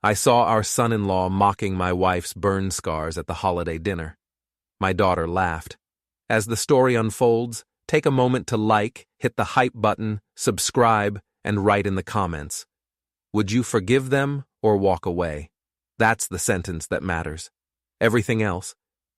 I saw our son-in-law mocking my wife's burn scars at the holiday dinner. My daughter laughed. As the story unfolds, take a moment to like, hit the hype button, subscribe, and write in the comments. Would you forgive them or walk away? That's the sentence that matters. Everything else,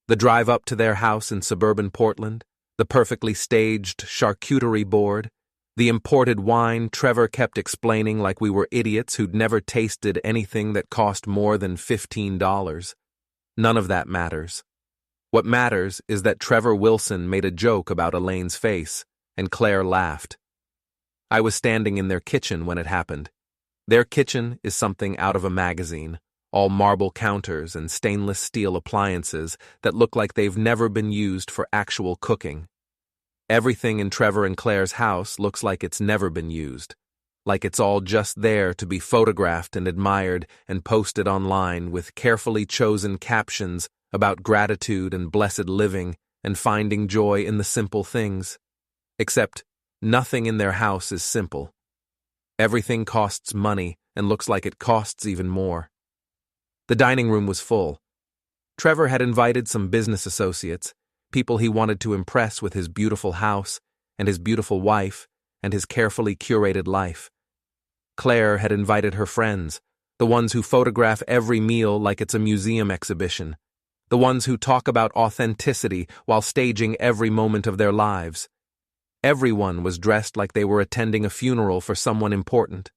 the drive up to their house in suburban Portland, the perfectly staged charcuterie board, the imported wine Trevor kept explaining like we were idiots who'd never tasted anything that cost more than $15. None of that matters. What matters is that Trevor Wilson made a joke about Elaine's face, and Claire laughed. I was standing in their kitchen when it happened. Their kitchen is something out of a magazine, all marble counters and stainless steel appliances that look like they've never been used for actual cooking. Everything in Trevor and Claire's house looks like it's never been used, like it's all just there to be photographed and admired and posted online with carefully chosen captions about gratitude and blessed living and finding joy in the simple things. Except, nothing in their house is simple. Everything costs money and looks like it costs even more. The dining room was full. Trevor had invited some business associates, people he wanted to impress with his beautiful house and his beautiful wife and his carefully curated life. Claire had invited her friends, the ones who photograph every meal like it's a museum exhibition, the ones who talk about authenticity while staging every moment of their lives. Everyone was dressed like they were attending a funeral for someone important.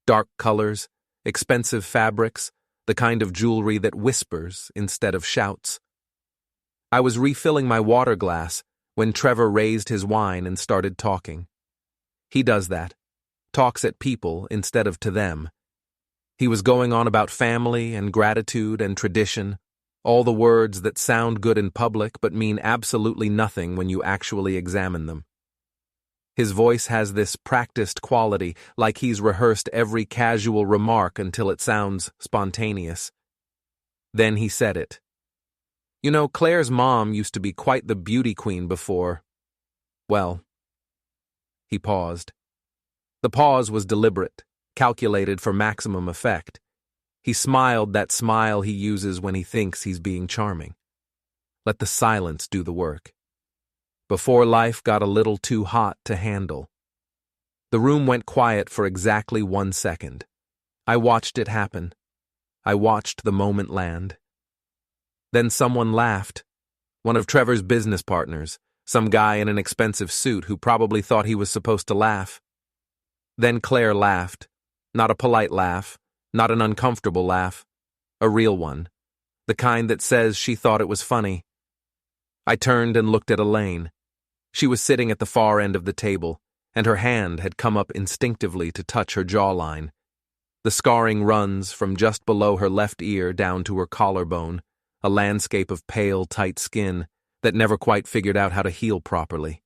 Dark colors, expensive fabrics, the kind of jewelry that whispers instead of shouts. I was refilling my water glass when Trevor raised his wine and started talking. He does that, talks at people instead of to them. He was going on about family and gratitude and tradition, all the words that sound good in public but mean absolutely nothing when you actually examine them. His voice has this practiced quality, like he's rehearsed every casual remark until it sounds spontaneous. Then he said it. You know, Claire's mom used to be quite the beauty queen before. Well, he paused. The pause was deliberate, calculated for maximum effect. He smiled that smile he uses when he thinks he's being charming. Let the silence do the work. Before life got a little too hot to handle. The room went quiet for exactly 1 second. I watched it happen. I watched the moment land. Then someone laughed. One of Trevor's business partners, some guy in an expensive suit who probably thought he was supposed to laugh. Then Claire laughed. Not a polite laugh, not an uncomfortable laugh. A real one. The kind that says she thought it was funny. I turned and looked at Elaine. She was sitting at the far end of the table, and her hand had come up instinctively to touch her jawline. The scarring runs from just below her left ear down to her collarbone, a landscape of pale, tight skin that never quite figured out how to heal properly.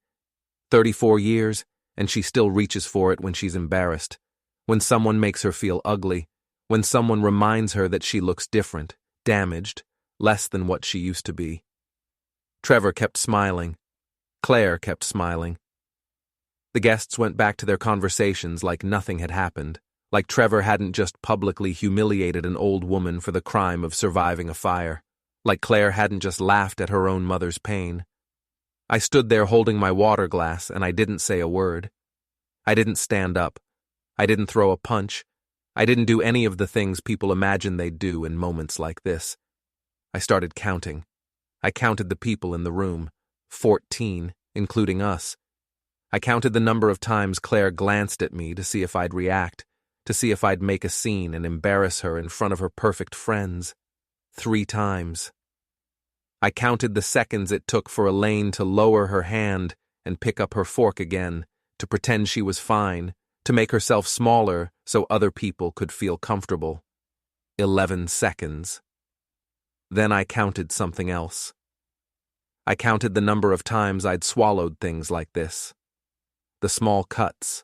34 years, and she still reaches for it when she's embarrassed, when someone makes her feel ugly, when someone reminds her that she looks different, damaged, less than what she used to be. Trevor kept smiling. Claire kept smiling. The guests went back to their conversations like nothing had happened, like Trevor hadn't just publicly humiliated an old woman for the crime of surviving a fire, like Claire hadn't just laughed at her own mother's pain. I stood there holding my water glass, and I didn't say a word. I didn't stand up. I didn't throw a punch. I didn't do any of the things people imagine they'd do in moments like this. I started counting. I counted the people in the room. 14, including us. I counted the number of times Claire glanced at me to see if I'd react, to see if I'd make a scene and embarrass her in front of her perfect friends. 3 times. I counted the seconds it took for Elaine to lower her hand and pick up her fork again, to pretend she was fine, to make herself smaller so other people could feel comfortable. 11 seconds. Then I counted something else. I counted the number of times I'd swallowed things like this. The small cuts.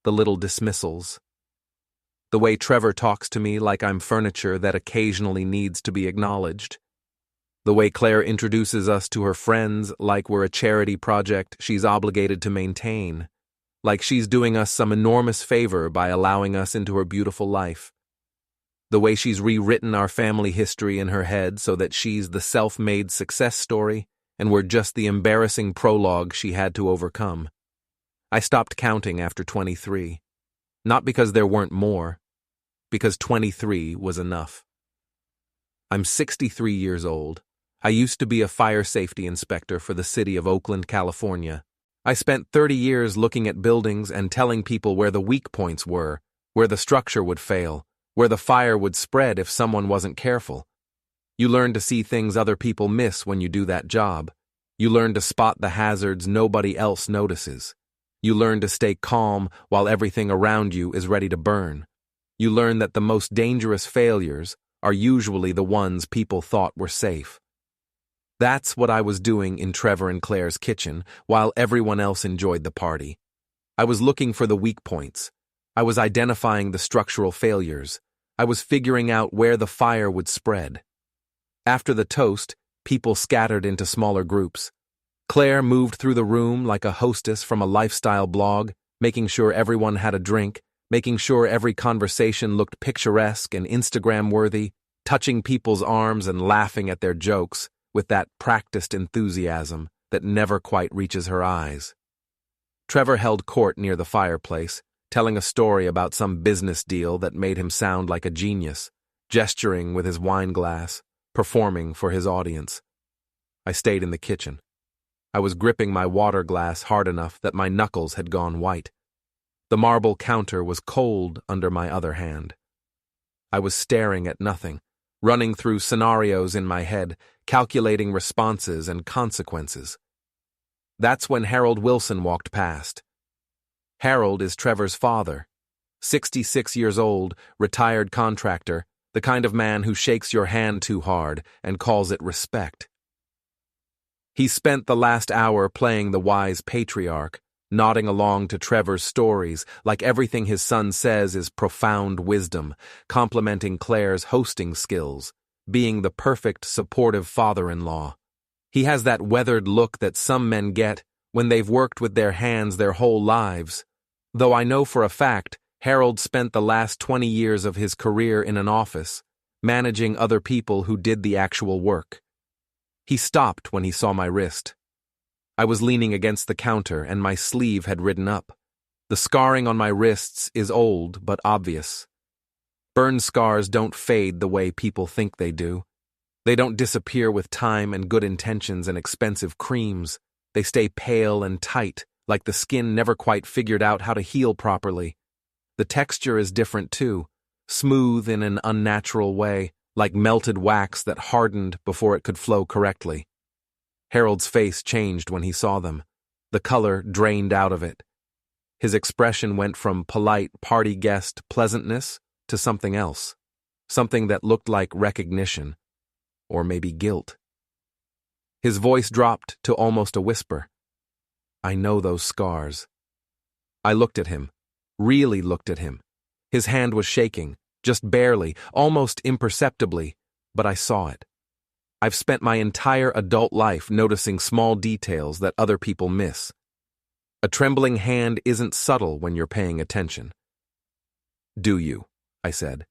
The little dismissals. The way Trevor talks to me like I'm furniture that occasionally needs to be acknowledged. The way Claire introduces us to her friends like we're a charity project she's obligated to maintain. Like she's doing us some enormous favor by allowing us into her beautiful life. The way she's rewritten our family history in her head so that she's the self-made success story, and we're just the embarrassing prologue she had to overcome. I stopped counting after 23. Not because there weren't more, because 23 was enough. I'm 63 years old. I used to be a fire safety inspector for the city of Oakland, California. I spent 30 years looking at buildings and telling people where the weak points were, where the structure would fail, where the fire would spread if someone wasn't careful. You learn to see things other people miss when you do that job. You learn to spot the hazards nobody else notices. You learn to stay calm while everything around you is ready to burn. You learn that the most dangerous failures are usually the ones people thought were safe. That's what I was doing in Trevor and Claire's kitchen while everyone else enjoyed the party. I was looking for the weak points. I was identifying the structural failures. I was figuring out where the fire would spread. After the toast, people scattered into smaller groups. Claire moved through the room like a hostess from a lifestyle blog, making sure everyone had a drink, making sure every conversation looked picturesque and Instagram-worthy, touching people's arms and laughing at their jokes with that practiced enthusiasm that never quite reaches her eyes. Trevor held court near the fireplace, telling a story about some business deal that made him sound like a genius, gesturing with his wine glass, performing for his audience. I stayed in the kitchen. I was gripping my water glass hard enough that my knuckles had gone white. The marble counter was cold under my other hand. I was staring at nothing, running through scenarios in my head, calculating responses and consequences. That's when Harold Wilson walked past. Harold is Trevor's father, 66 years old, retired contractor, the kind of man who shakes your hand too hard and calls it respect. He spent the last hour playing the wise patriarch, nodding along to Trevor's stories like everything his son says is profound wisdom, complimenting Claire's hosting skills, being the perfect supportive father-in-law. He has that weathered look that some men get when they've worked with their hands their whole lives, though I know for a fact Harold spent the last 20 years of his career in an office, managing other people who did the actual work. He stopped when he saw my wrist. I was leaning against the counter and my sleeve had ridden up. The scarring on my wrists is old but obvious. Burn scars don't fade the way people think they do. They don't disappear with time and good intentions and expensive creams. They stay pale and tight, like the skin never quite figured out how to heal properly. The texture is different too, smooth in an unnatural way, like melted wax that hardened before it could flow correctly. Harold's face changed when he saw them. The color drained out of it. His expression went from polite party guest pleasantness to something else, something that looked like recognition, or maybe guilt. His voice dropped to almost a whisper. I know those scars. I looked at him, really looked at him. His hand was shaking, just barely, almost imperceptibly, but I saw it. I've spent my entire adult life noticing small details that other people miss. A trembling hand isn't subtle when you're paying attention. Do you? I said.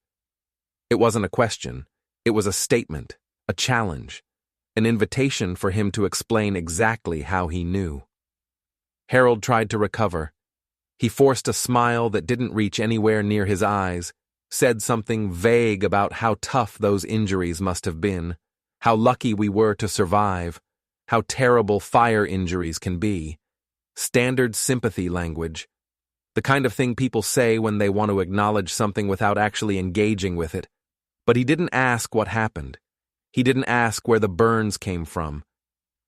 It wasn't a question. It was a statement, a challenge, an invitation for him to explain exactly how he knew. Harold tried to recover. He forced a smile that didn't reach anywhere near his eyes, said something vague about how tough those injuries must have been, how lucky we were to survive, how terrible fire injuries can be. Standard sympathy language. The kind of thing people say when they want to acknowledge something without actually engaging with it. But he didn't ask what happened. He didn't ask where the burns came from.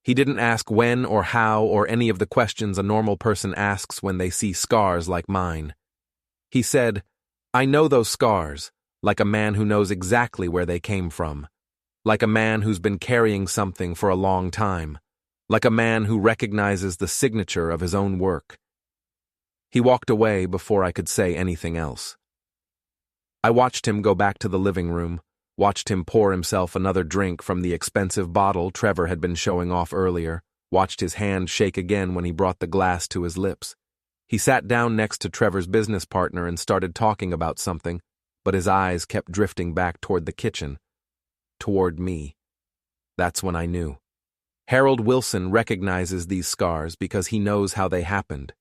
He didn't ask when or how or any of the questions a normal person asks when they see scars like mine. He said, I know those scars, like a man who knows exactly where they came from. Like a man who's been carrying something for a long time. Like a man who recognizes the signature of his own work. He walked away before I could say anything else. I watched him go back to the living room, watched him pour himself another drink from the expensive bottle Trevor had been showing off earlier, watched his hand shake again when he brought the glass to his lips. He sat down next to Trevor's business partner and started talking about something, but his eyes kept drifting back toward the kitchen, toward me. That's when I knew. Harold Wilson recognizes these scars because he knows how they happened.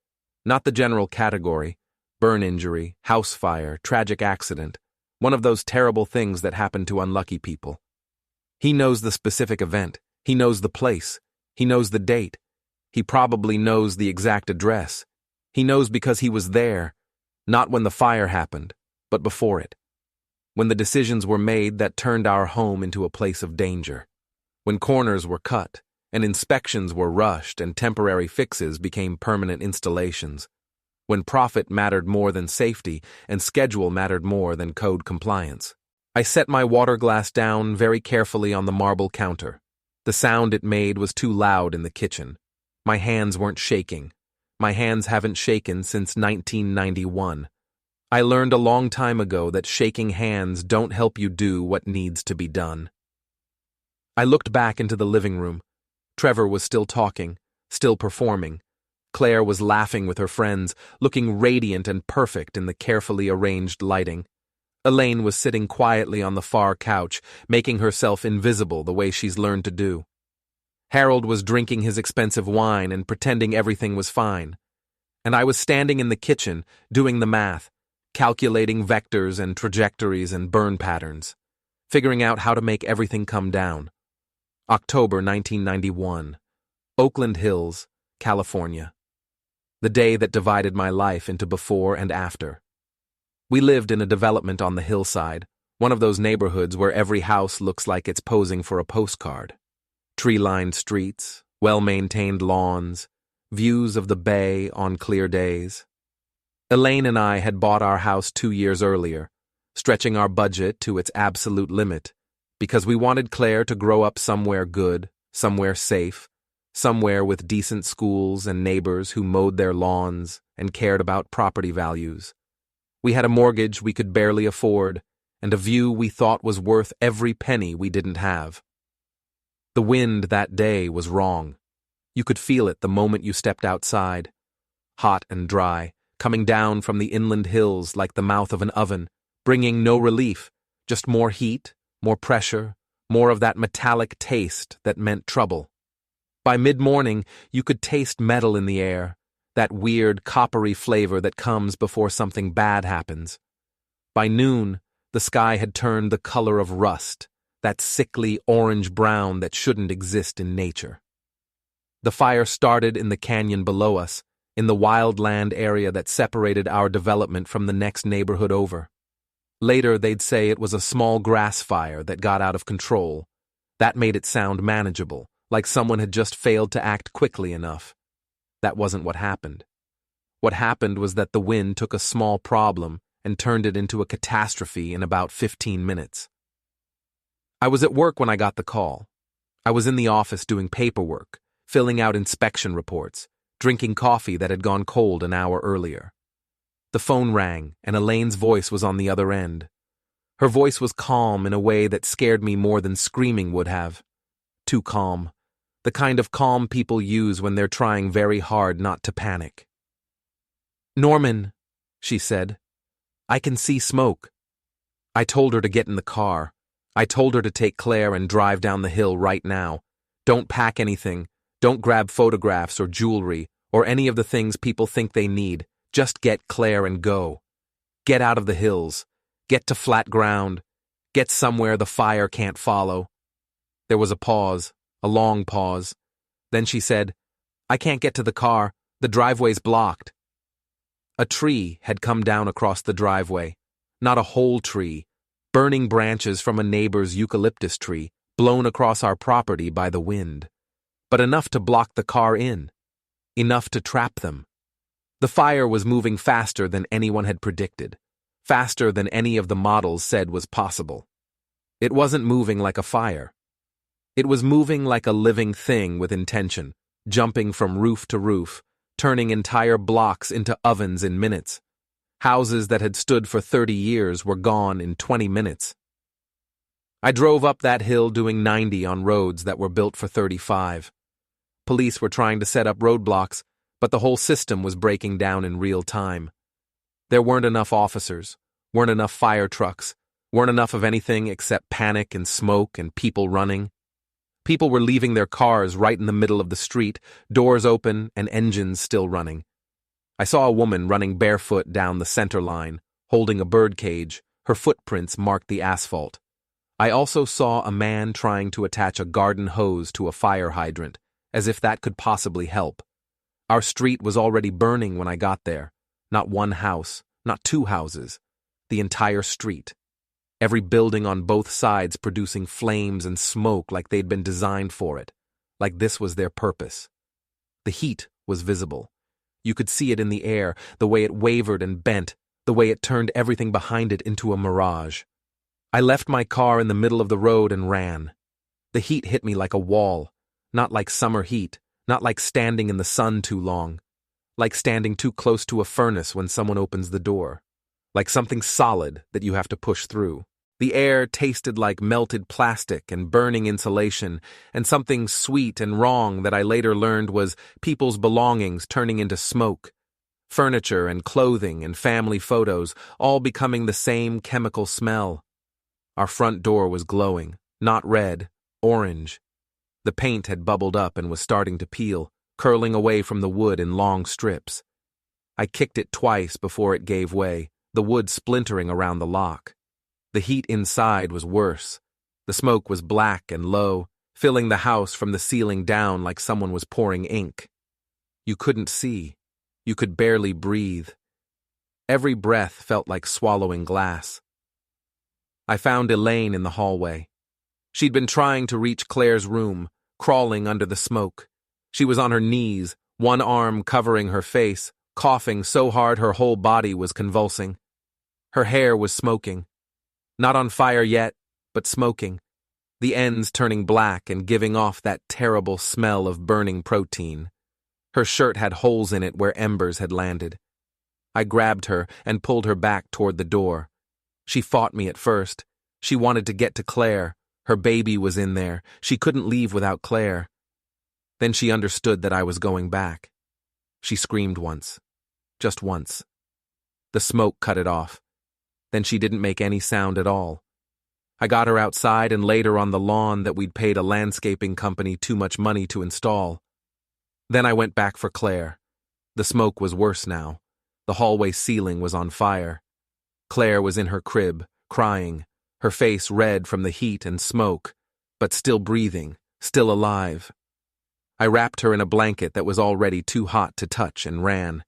Not the general category: burn injury, house fire, tragic accident, one of those terrible things that happen to unlucky people. He knows the specific event. He knows the place. He knows the date. He probably knows the exact address. He knows because he was there, not when the fire happened, but before it. When the decisions were made that turned our home into a place of danger. When corners were cut, and inspections were rushed, and temporary fixes became permanent installations. When profit mattered more than safety, and schedule mattered more than code compliance. I set my water glass down very carefully on the marble counter. The sound it made was too loud in the kitchen. My hands weren't shaking. My hands haven't shaken since 1991. I learned a long time ago that shaking hands don't help you do what needs to be done. I looked back into the living room. Trevor was still talking, still performing. Claire was laughing with her friends, looking radiant and perfect in the carefully arranged lighting. Elaine was sitting quietly on the far couch, making herself invisible the way she's learned to do. Harold was drinking his expensive wine and pretending everything was fine. And I was standing in the kitchen, doing the math, calculating vectors and trajectories and burn patterns, figuring out how to make everything come down. October 1991, Oakland Hills, California. The day that divided my life into before and after. We lived in a development on the hillside, one of those neighborhoods where every house looks like it's posing for a postcard. Tree-lined streets, well-maintained lawns, views of the bay on clear days. Elaine and I had bought our house 2 years earlier, stretching our budget to its absolute limit, because we wanted Claire to grow up somewhere good, somewhere safe, somewhere with decent schools and neighbors who mowed their lawns and cared about property values. We had a mortgage we could barely afford, and a view we thought was worth every penny we didn't have. The wind that day was wrong. You could feel it the moment you stepped outside. Hot and dry, coming down from the inland hills like the mouth of an oven, bringing no relief, just more heat, more pressure, more of that metallic taste that meant trouble. By mid-morning, you could taste metal in the air, that weird coppery flavor that comes before something bad happens. By noon, the sky had turned the color of rust, that sickly orange-brown that shouldn't exist in nature. The fire started in the canyon below us, in the wildland area that separated our development from the next neighborhood over. Later, they'd say it was a small grass fire that got out of control. That made it sound manageable, like someone had just failed to act quickly enough. That wasn't what happened. What happened was that the wind took a small problem and turned it into a catastrophe in about 15 minutes. I was at work when I got the call. I was in the office doing paperwork, filling out inspection reports, drinking coffee that had gone cold an hour earlier. The phone rang, and Elaine's voice was on the other end. Her voice was calm in a way that scared me more than screaming would have. Too calm. The kind of calm people use when they're trying very hard not to panic. "Norman," she said, "I can see smoke." I told her to get in the car. I told her to take Claire and drive down the hill right now. Don't pack anything. Don't grab photographs or jewelry or any of the things people think they need. Just get Claire and go. Get out of the hills. Get to flat ground. Get somewhere the fire can't follow. There was a pause, a long pause. Then she said, "I can't get to the car. The driveway's blocked." A tree had come down across the driveway. Not a whole tree. Burning branches from a neighbor's eucalyptus tree, blown across our property by the wind. But enough to block the car in. Enough to trap them. The fire was moving faster than anyone had predicted. Faster than any of the models said was possible. It wasn't moving like a fire. It was moving like a living thing with intention, jumping from roof to roof, turning entire blocks into ovens in minutes. Houses that had stood for 30 years were gone in 20 minutes. I drove up that hill doing 90 on roads that were built for 35. Police were trying to set up roadblocks, but the whole system was breaking down in real time. There weren't enough officers, Weren't enough fire trucks. Weren't enough of anything except panic and smoke and people running. People were leaving their cars right in the middle of the street, doors open and engines still running. I saw a woman running barefoot down the center line, holding a bird cage. Her footprints marked the asphalt. I also saw a man trying to attach a garden hose to a fire hydrant, as if that could possibly help. Our street was already burning when I got there. Not one house, not two houses. The entire street. Every building on both sides producing flames and smoke like they'd been designed for it, like this was their purpose. The heat was visible. You could see it in the air, the way it wavered and bent, the way it turned everything behind it into a mirage. I left my car in the middle of the road and ran. The heat hit me like a wall, not like summer heat, not like standing in the sun too long, like standing too close to a furnace when someone opens the door, like something solid that you have to push through. The air tasted like melted plastic and burning insulation, and something sweet and wrong that I later learned was people's belongings turning into smoke. Furniture and clothing and family photos all becoming the same chemical smell. Our front door was glowing, not red, orange. The paint had bubbled up and was starting to peel, curling away from the wood in long strips. I kicked it twice before it gave way, the wood splintering around the lock. The heat inside was worse. The smoke was black and low, filling the house from the ceiling down like someone was pouring ink. You couldn't see. You could barely breathe. Every breath felt like swallowing glass. I found Elaine in the hallway. She'd been trying to reach Claire's room, crawling under the smoke. She was on her knees, one arm covering her face, coughing so hard her whole body was convulsing. Her hair was smoking. Not on fire yet, but smoking, the ends turning black and giving off that terrible smell of burning protein. Her shirt had holes in it where embers had landed. I grabbed her and pulled her back toward the door. She fought me at first. She wanted to get to Claire. Her baby was in there. She couldn't leave without Claire. Then she understood that I was going back. She screamed once. Just once. The smoke cut it off. Then she didn't make any sound at all. I got her outside and laid her on the lawn that we'd paid a landscaping company too much money to install. Then I went back for Claire. The smoke was worse now. The hallway ceiling was on fire. Claire was in her crib, crying, her face red from the heat and smoke, but still breathing, still alive. I wrapped her in a blanket that was already too hot to touch and ran.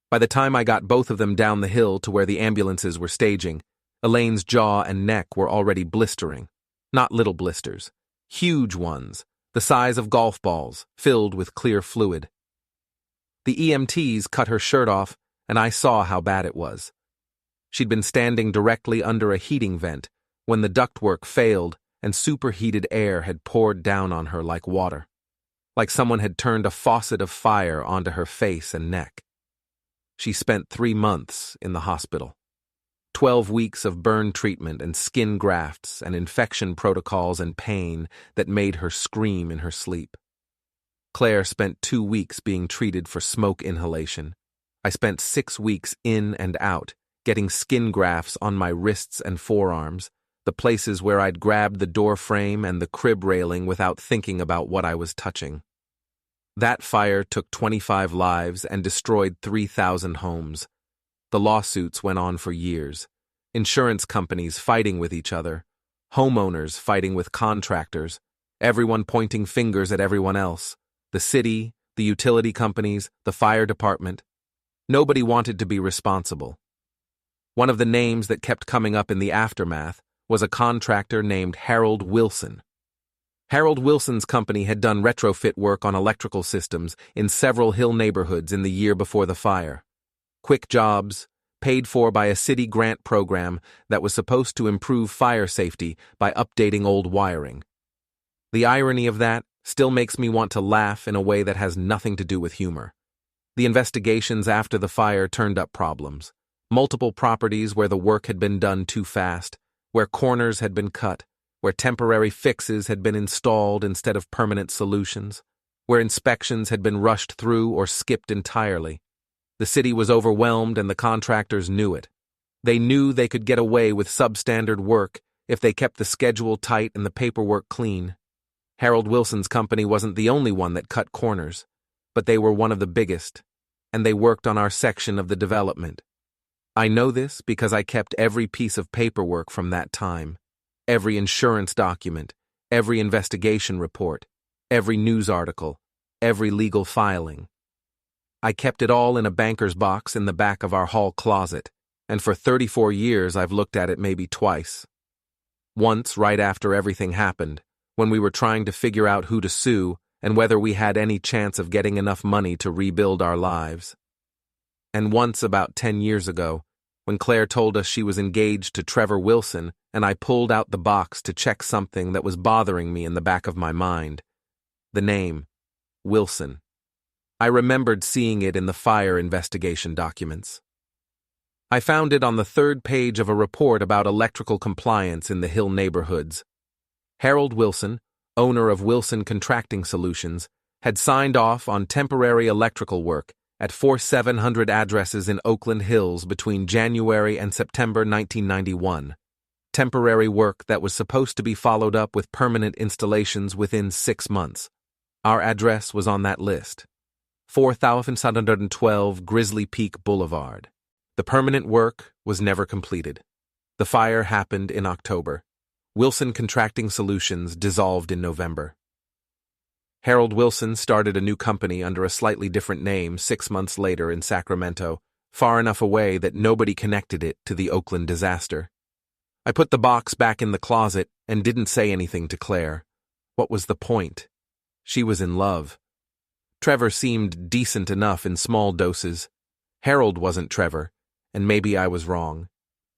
By the time I got both of them down the hill to where the ambulances were staging, Elaine's jaw and neck were already blistering. Not little blisters. Huge ones, the size of golf balls, filled with clear fluid. The EMTs cut her shirt off, and I saw how bad it was. She'd been standing directly under a heating vent when the ductwork failed and superheated air had poured down on her like water. Like someone had turned a faucet of fire onto her face and neck. She spent 3 months in the hospital. 12 weeks of burn treatment and skin grafts and infection protocols and pain that made her scream in her sleep. Claire spent 2 weeks being treated for smoke inhalation. I spent 6 weeks in and out, getting skin grafts on my wrists and forearms, the places where I'd grabbed the door frame and the crib railing without thinking about what I was touching. That fire took 25 lives and destroyed 3,000 homes. The lawsuits went on for years. Insurance companies fighting with each other, homeowners fighting with contractors, everyone pointing fingers at everyone else, the city, the utility companies, the fire department. Nobody wanted to be responsible. One of the names that kept coming up in the aftermath was a contractor named Harold Wilson. Harold Wilson's company had done retrofit work on electrical systems in several hill neighborhoods in the year before the fire. Quick jobs, paid for by a city grant program that was supposed to improve fire safety by updating old wiring. The irony of that still makes me want to laugh in a way that has nothing to do with humor. The investigations after the fire turned up problems. Multiple properties where the work had been done too fast, where corners had been cut, where temporary fixes had been installed instead of permanent solutions, where inspections had been rushed through or skipped entirely. The city was overwhelmed and the contractors knew it. They knew they could get away with substandard work if they kept the schedule tight and the paperwork clean. Harold Wilson's company wasn't the only one that cut corners, but they were one of the biggest, and they worked on our section of the development. I know this because I kept every piece of paperwork from that time, every insurance document, every investigation report, every news article, every legal filing. I kept it all in a banker's box in the back of our hall closet, and for 34 years I've looked at it maybe twice. Once, right after everything happened, when we were trying to figure out who to sue and whether we had any chance of getting enough money to rebuild our lives. And once about 10 years ago, when Claire told us she was engaged to Trevor Wilson and I pulled out the box to check something that was bothering me in the back of my mind. The name, Wilson. I remembered seeing it in the fire investigation documents. I found it on the third page of a report about electrical compliance in the Hill neighborhoods. Harold Wilson, owner of Wilson Contracting Solutions, had signed off on temporary electrical work at 4700 addresses in Oakland Hills between January and September 1991. Temporary work that was supposed to be followed up with permanent installations within 6 months. Our address was on that list. 4712 Grizzly Peak Boulevard. The permanent work was never completed. The fire happened in October. Wilson Contracting Solutions dissolved in November. Harold Wilson started a new company under a slightly different name 6 months later in Sacramento, far enough away that nobody connected it to the Oakland disaster. I put the box back in the closet and didn't say anything to Claire. What was the point? She was in love. Trevor seemed decent enough in small doses. Harold wasn't Trevor, and maybe I was wrong.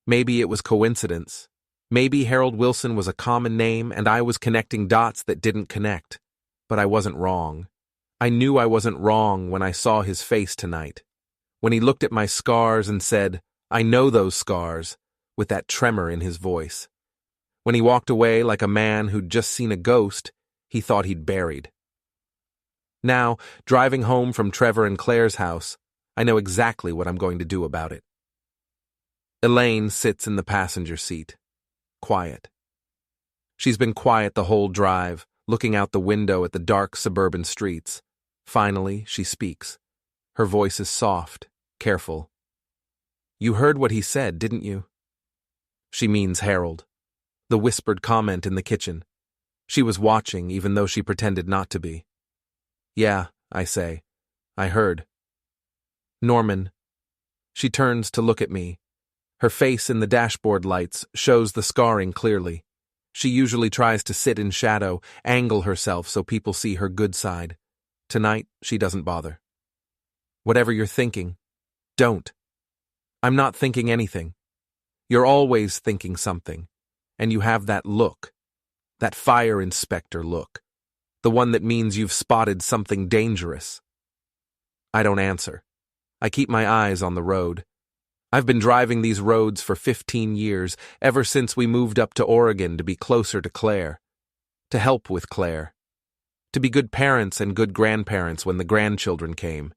Maybe it was coincidence. Maybe Harold Wilson was a common name and I was connecting dots that didn't connect. But I wasn't wrong. I knew I wasn't wrong when I saw his face tonight. When he looked at my scars and said, "I know those scars," with that tremor in his voice. When he walked away like a man who'd just seen a ghost he thought he'd buried. Now, driving home from Trevor and Claire's house, I know exactly what I'm going to do about it. Elaine sits in the passenger seat, quiet. She's been quiet the whole drive, looking out the window at the dark suburban streets. Finally, she speaks. Her voice is soft, careful. "You heard what he said, didn't you?" She means Harold. The whispered comment in the kitchen. She was watching, even though she pretended not to be. "Yeah," I say. "I heard." "Norman." She turns to look at me. Her face in the dashboard lights shows the scarring clearly. She usually tries to sit in shadow, angle herself so people see her good side. Tonight, she doesn't bother. "Whatever you're thinking, don't." "I'm not thinking anything. You're always thinking something, and you have that look, that fire inspector look, the one that means you've spotted something dangerous." I don't answer. I keep my eyes on the road. I've been driving these roads for 15 years, ever since we moved up to Oregon to be closer to Claire, to help with Claire, to be good parents and good grandparents when the grandchildren came.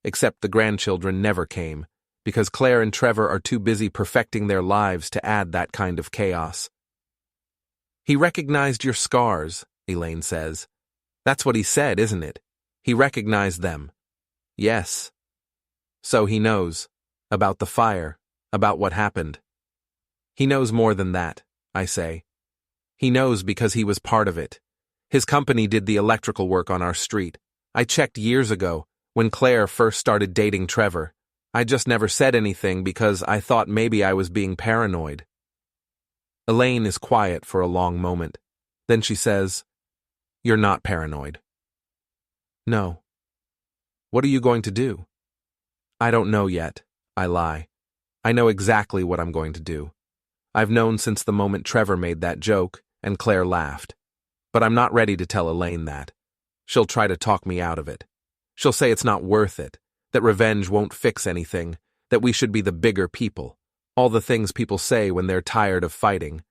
Except the grandchildren never came, because Claire and Trevor are too busy perfecting their lives to add that kind of chaos. "He recognized your scars," Elaine says. "That's what he said, isn't it? He recognized them." "Yes." "So he knows. About the fire, about what happened." "He knows more than that," I say. "He knows because he was part of it. His company did the electrical work on our street. I checked years ago, when Claire first started dating Trevor. I just never said anything because I thought maybe I was being paranoid." Elaine is quiet for a long moment. Then she says, "You're not paranoid." "No." "What are you going to do?" "I don't know yet." I lie. I know exactly what I'm going to do. I've known since the moment Trevor made that joke, and Claire laughed. But I'm not ready to tell Elaine that. She'll try to talk me out of it. She'll say it's not worth it, that revenge won't fix anything, that we should be the bigger people, all the things people say when they're tired of fighting.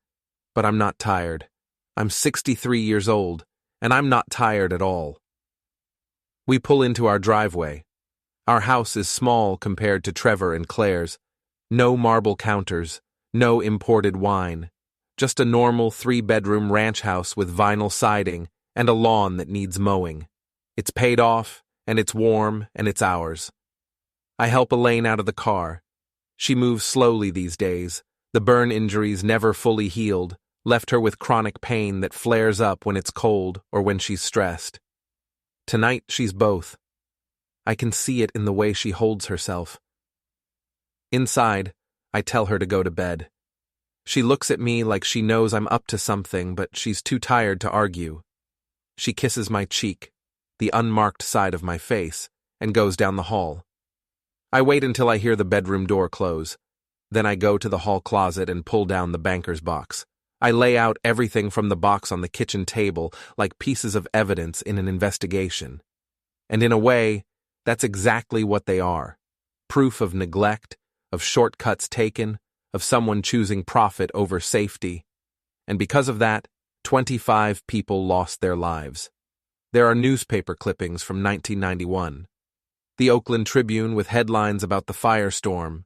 But I'm not tired. I'm 63 years old, and I'm not tired at all. We pull into our driveway. Our house is small compared to Trevor and Claire's. No marble counters, no imported wine. Just a normal 3-bedroom ranch house with vinyl siding and a lawn that needs mowing. It's paid off, and it's warm, and it's ours. I help Elaine out of the car. She moves slowly these days. The burn injuries never fully healed, left her with chronic pain that flares up when it's cold or when she's stressed. Tonight, she's both. I can see it in the way she holds herself. Inside, I tell her to go to bed. She looks at me like she knows I'm up to something, but she's too tired to argue. She kisses my cheek, the unmarked side of my face, and goes down the hall. I wait until I hear the bedroom door close. Then I go to the hall closet and pull down the banker's box. I lay out everything from the box on the kitchen table like pieces of evidence in an investigation. And in a way, that's exactly what they are. Proof of neglect, of shortcuts taken, of someone choosing profit over safety. And because of that, 25 people lost their lives. There are newspaper clippings from 1991. The Oakland Tribune with headlines about the firestorm,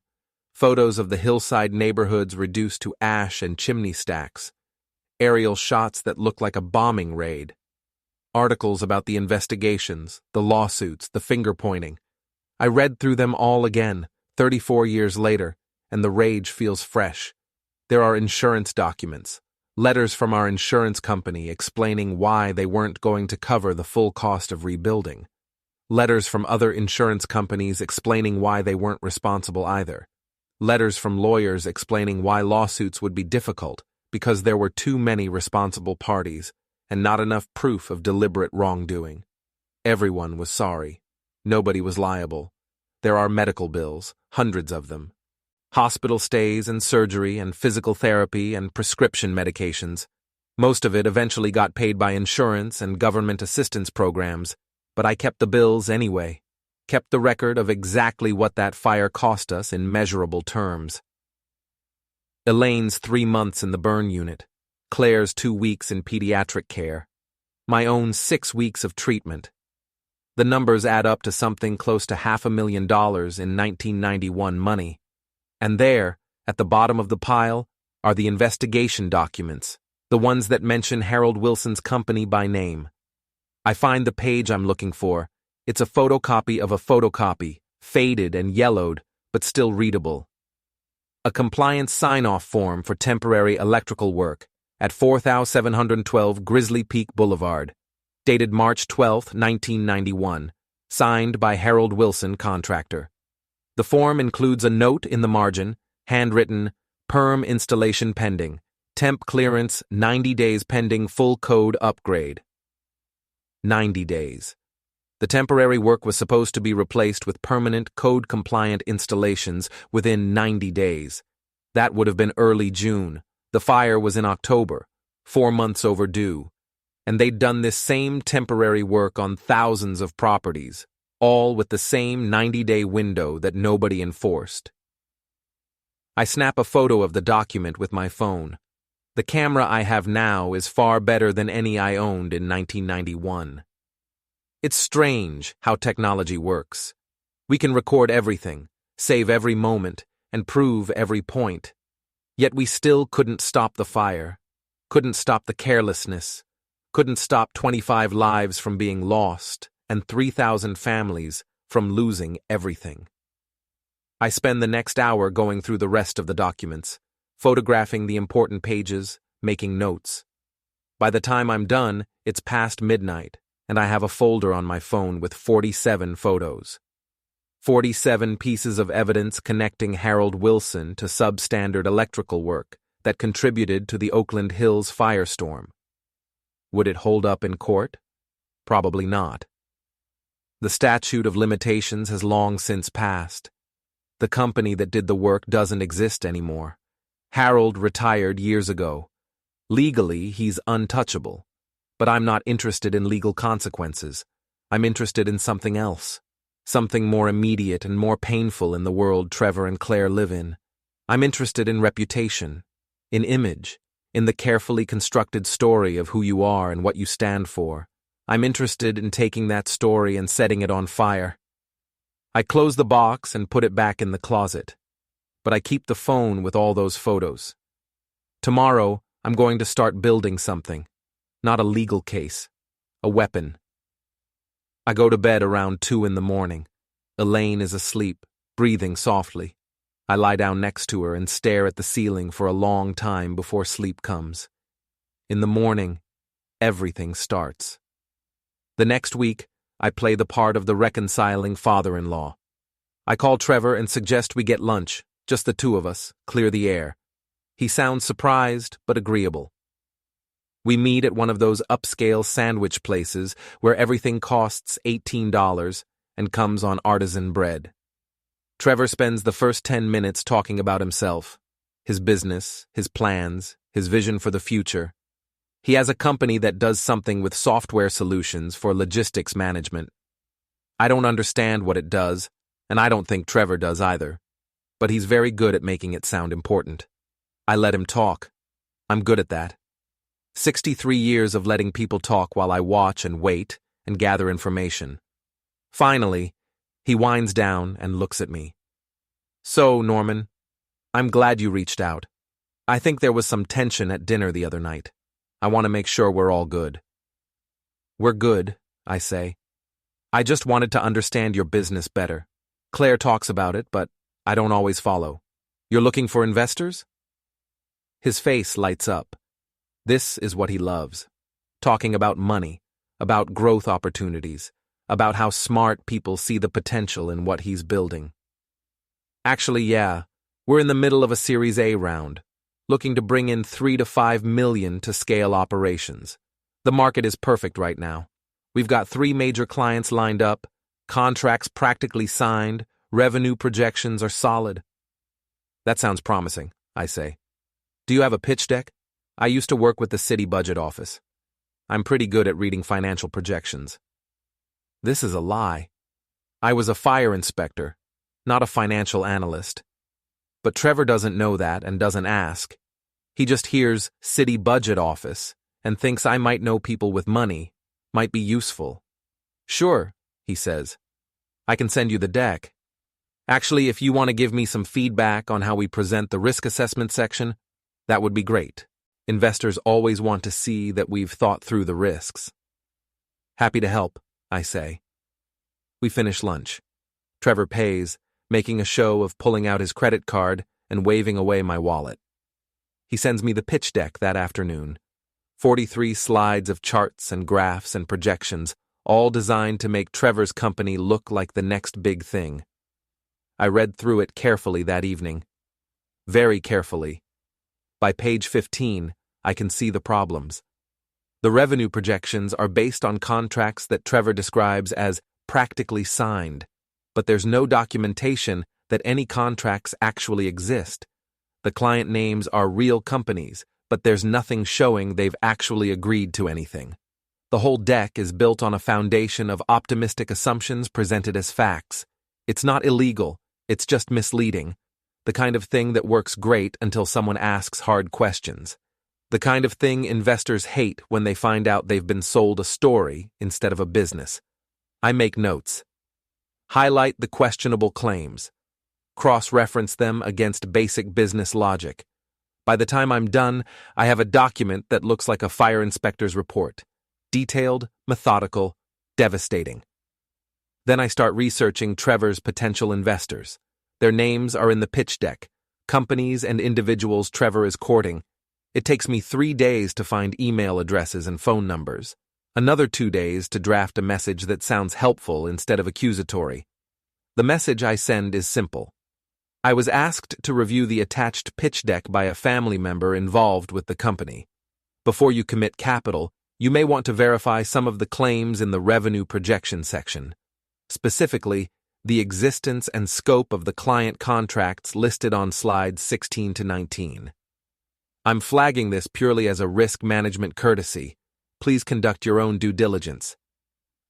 photos of the hillside neighborhoods reduced to ash and chimney stacks, aerial shots that look like a bombing raid, articles about the investigations, the lawsuits, the finger-pointing. I read through them all again, 34 years later, and the rage feels fresh. There are insurance documents, letters from our insurance company explaining why they weren't going to cover the full cost of rebuilding, letters from other insurance companies explaining why they weren't responsible either. Letters from lawyers explaining why lawsuits would be difficult because there were too many responsible parties and not enough proof of deliberate wrongdoing. Everyone was sorry. Nobody was liable. There are medical bills, hundreds of them. Hospital stays and surgery and physical therapy and prescription medications. Most of it eventually got paid by insurance and government assistance programs, but I kept the bills anyway. Kept the record of exactly what that fire cost us in measurable terms. Elaine's 3 months in the burn unit, Claire's 2 weeks in pediatric care, my own 6 weeks of treatment. The numbers add up to something close to $500,000 in 1991 money. And there, at the bottom of the pile, are the investigation documents, the ones that mention Harold Wilson's company by name. I find the page I'm looking for. It's a photocopy of a photocopy, faded and yellowed, but still readable. A compliance sign-off form for temporary electrical work at 4712 Grizzly Peak Boulevard, dated March 12, 1991, signed by Harold Wilson, contractor. The form includes a note in the margin, handwritten, "Perm installation pending, temp clearance 90 days pending full code upgrade." 90 days. The temporary work was supposed to be replaced with permanent, code-compliant installations within 90 days. That would have been early June. The fire was in October, 4 months overdue. And they'd done this same temporary work on thousands of properties, all with the same 90-day window that nobody enforced. I snap a photo of the document with my phone. The camera I have now is far better than any I owned in 1991. It's strange how technology works. We can record everything, save every moment, and prove every point. Yet we still couldn't stop the fire, couldn't stop the carelessness, couldn't stop 25 lives from being lost and 3,000 families from losing everything. I spend the next hour going through the rest of the documents, photographing the important pages, making notes. By the time I'm done, it's past midnight, and I have a folder on my phone with 47 photos. 47 pieces of evidence connecting Harold Wilson to substandard electrical work that contributed to the Oakland Hills firestorm. Would it hold up in court? Probably not. The statute of limitations has long since passed. The company that did the work doesn't exist anymore. Harold retired years ago. Legally, he's untouchable. But I'm not interested in legal consequences. I'm interested in something else. Something more immediate and more painful in the world Trevor and Claire live in. I'm interested in reputation, in image, in the carefully constructed story of who you are and what you stand for. I'm interested in taking that story and setting it on fire. I close the box and put it back in the closet. but I keep the phone with all those photos. Tomorrow, I'm going to start building something. Not a legal case. A weapon. I go to bed around 2 in the morning. Elaine is asleep, breathing softly. I lie down next to her and stare at the ceiling for a long time before sleep comes. In the morning, everything starts. The next week, I play the part of the reconciling father-in-law. I call Trevor and suggest we get lunch, just the two of us, clear the air. He sounds surprised, but agreeable. We meet at one of those upscale sandwich places where everything costs $18 and comes on artisan bread. Trevor spends the first 10 minutes talking about himself, his business, his plans, his vision for the future. He has a company that does something with software solutions for logistics management. I don't understand what it does, and I don't think Trevor does either. But he's very good at making it sound important. I let him talk. I'm good at that. 63 years of letting people talk while I watch and wait and gather information. Finally, he winds down and looks at me. So, Norman, I'm glad you reached out. I think there was some tension at dinner the other night. I want to make sure we're all good. We're good, I say. I just wanted to understand your business better. Claire talks about it, but I don't always follow. You're looking for investors? His face lights up. This is what he loves. Talking about money, about growth opportunities, about how smart people see the potential in what he's building. Actually, yeah, we're in the middle of a Series A round, looking to bring in 3 to 5 million to scale operations. The market is perfect right now. We've got 3 major clients lined up, contracts practically signed, revenue projections are solid. That sounds promising, I say. Do you have a pitch deck? I used to work with the city budget office. I'm pretty good at reading financial projections. This is a lie. I was a fire inspector, not a financial analyst. But Trevor doesn't know that and doesn't ask. He just hears city budget office and thinks I might know people with money, might be useful. Sure, he says. I can send you the deck. Actually, if you want to give me some feedback on how we present the risk assessment section, that would be great. Investors always want to see that we've thought through the risks. Happy to help, I say. We finish lunch. Trevor pays, making a show of pulling out his credit card and waving away my wallet. He sends me the pitch deck that afternoon. 43 slides of charts and graphs and projections, all designed to make Trevor's company look like the next big thing. I read through it carefully that evening. Very carefully. By page 15, I can see the problems. The revenue projections are based on contracts that Trevor describes as practically signed, but there's no documentation that any contracts actually exist. The client names are real companies, but there's nothing showing they've actually agreed to anything. The whole deck is built on a foundation of optimistic assumptions presented as facts. It's not illegal, it's just misleading. The kind of thing that works great until someone asks hard questions. The kind of thing investors hate when they find out they've been sold a story instead of a business. I make notes. Highlight the questionable claims. Cross-reference them against basic business logic. By the time I'm done, I have a document that looks like a fire inspector's report. Detailed, methodical, devastating. Then I start researching Trevor's potential investors. Their names are in the pitch deck, companies and individuals Trevor is courting. It takes me 3 days to find email addresses and phone numbers. Another 2 days to draft a message that sounds helpful instead of accusatory. The message I send is simple. I was asked to review the attached pitch deck by a family member involved with the company. Before you commit capital, you may want to verify some of the claims in the revenue projection section. Specifically, the existence and scope of the client contracts listed on slides 16 to 19. I'm flagging this purely as a risk management courtesy. Please conduct your own due diligence.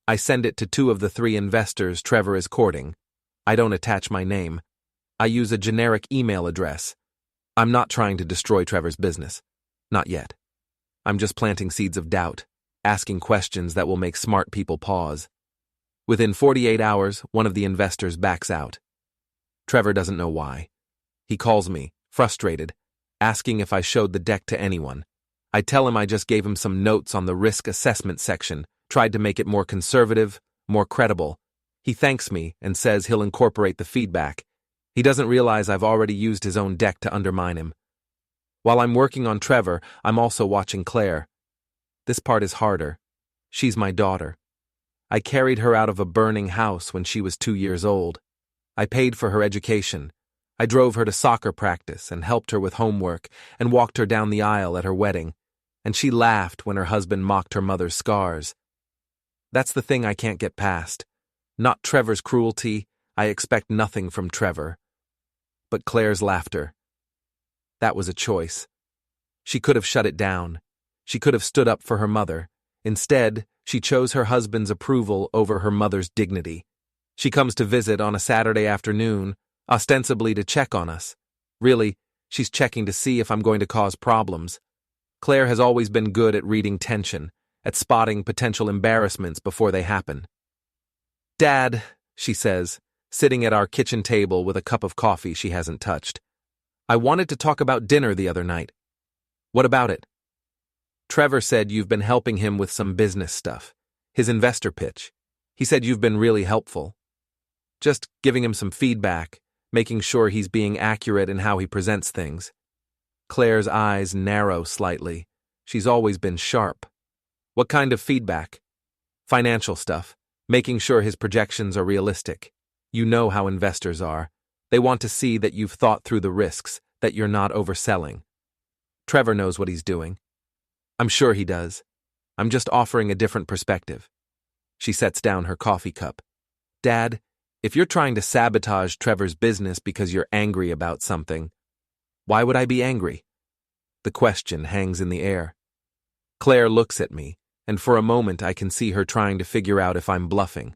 I send it to 2 of the 3 investors Trevor is courting. I don't attach my name. I use a generic email address. I'm not trying to destroy Trevor's business. Not yet. I'm just planting seeds of doubt, asking questions that will make smart people pause. Within 48 hours, one of the investors backs out. Trevor doesn't know why. He calls me, frustrated, asking if I showed the deck to anyone. I tell him I just gave him some notes on the risk assessment section, tried to make it more conservative, more credible. He thanks me and says he'll incorporate the feedback. He doesn't realize I've already used his own deck to undermine him. While I'm working on Trevor, I'm also watching Claire. This part is harder. She's my daughter. I carried her out of a burning house when she was 2 years old. I paid for her education. I drove her to soccer practice and helped her with homework and walked her down the aisle at her wedding. And she laughed when her husband mocked her mother's scars. That's the thing I can't get past. Not Trevor's cruelty. I expect nothing from Trevor. But Claire's laughter. That was a choice. She could have shut it down. She could have stood up for her mother. Instead, she chose her husband's approval over her mother's dignity. She comes to visit on a Saturday afternoon, ostensibly to check on us. Really, she's checking to see if I'm going to cause problems. Claire has always been good at reading tension, at spotting potential embarrassments before they happen. "Dad," she says, sitting at our kitchen table with a cup of coffee she hasn't touched. "I wanted to talk about dinner the other night." "What about it?" "Trevor said you've been helping him with some business stuff. His investor pitch. He said you've been really helpful. Just giving him some feedback, making sure he's being accurate in how he presents things." Claire's eyes narrow slightly. She's always been sharp. "What kind of feedback?" "Financial stuff, making sure his projections are realistic. You know how investors are. They want to see that you've thought through the risks, that you're not overselling. Trevor knows what he's doing." "I'm sure he does. I'm just offering a different perspective." She sets down her coffee cup. "Dad, if you're trying to sabotage Trevor's business because you're angry about something, why would I be angry?" The question hangs in the air. Claire looks at me, and for a moment I can see her trying to figure out if I'm bluffing.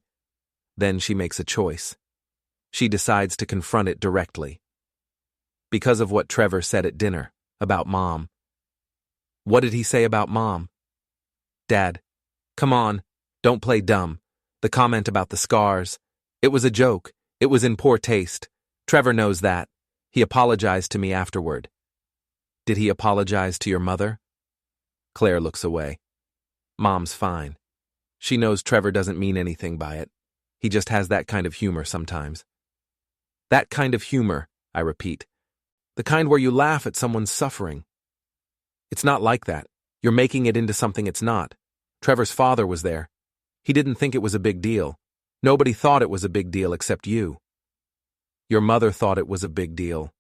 Then she makes a choice. She decides to confront it directly. Because of what Trevor said at dinner, about Mom. "What did he say about Mom?" "Dad, come on, don't play dumb. The comment about the scars. It was a joke. It was in poor taste. Trevor knows that. He apologized to me afterward." "Did he apologize to your mother?" Claire looks away. "Mom's fine. She knows Trevor doesn't mean anything by it. He just has that kind of humor sometimes." "That kind of humor," I repeat. "The kind where you laugh at someone's suffering." "It's not like that. You're making it into something it's not. Trevor's father was there. He didn't think it was a big deal. Nobody thought it was a big deal except you. Your mother thought it was a big deal.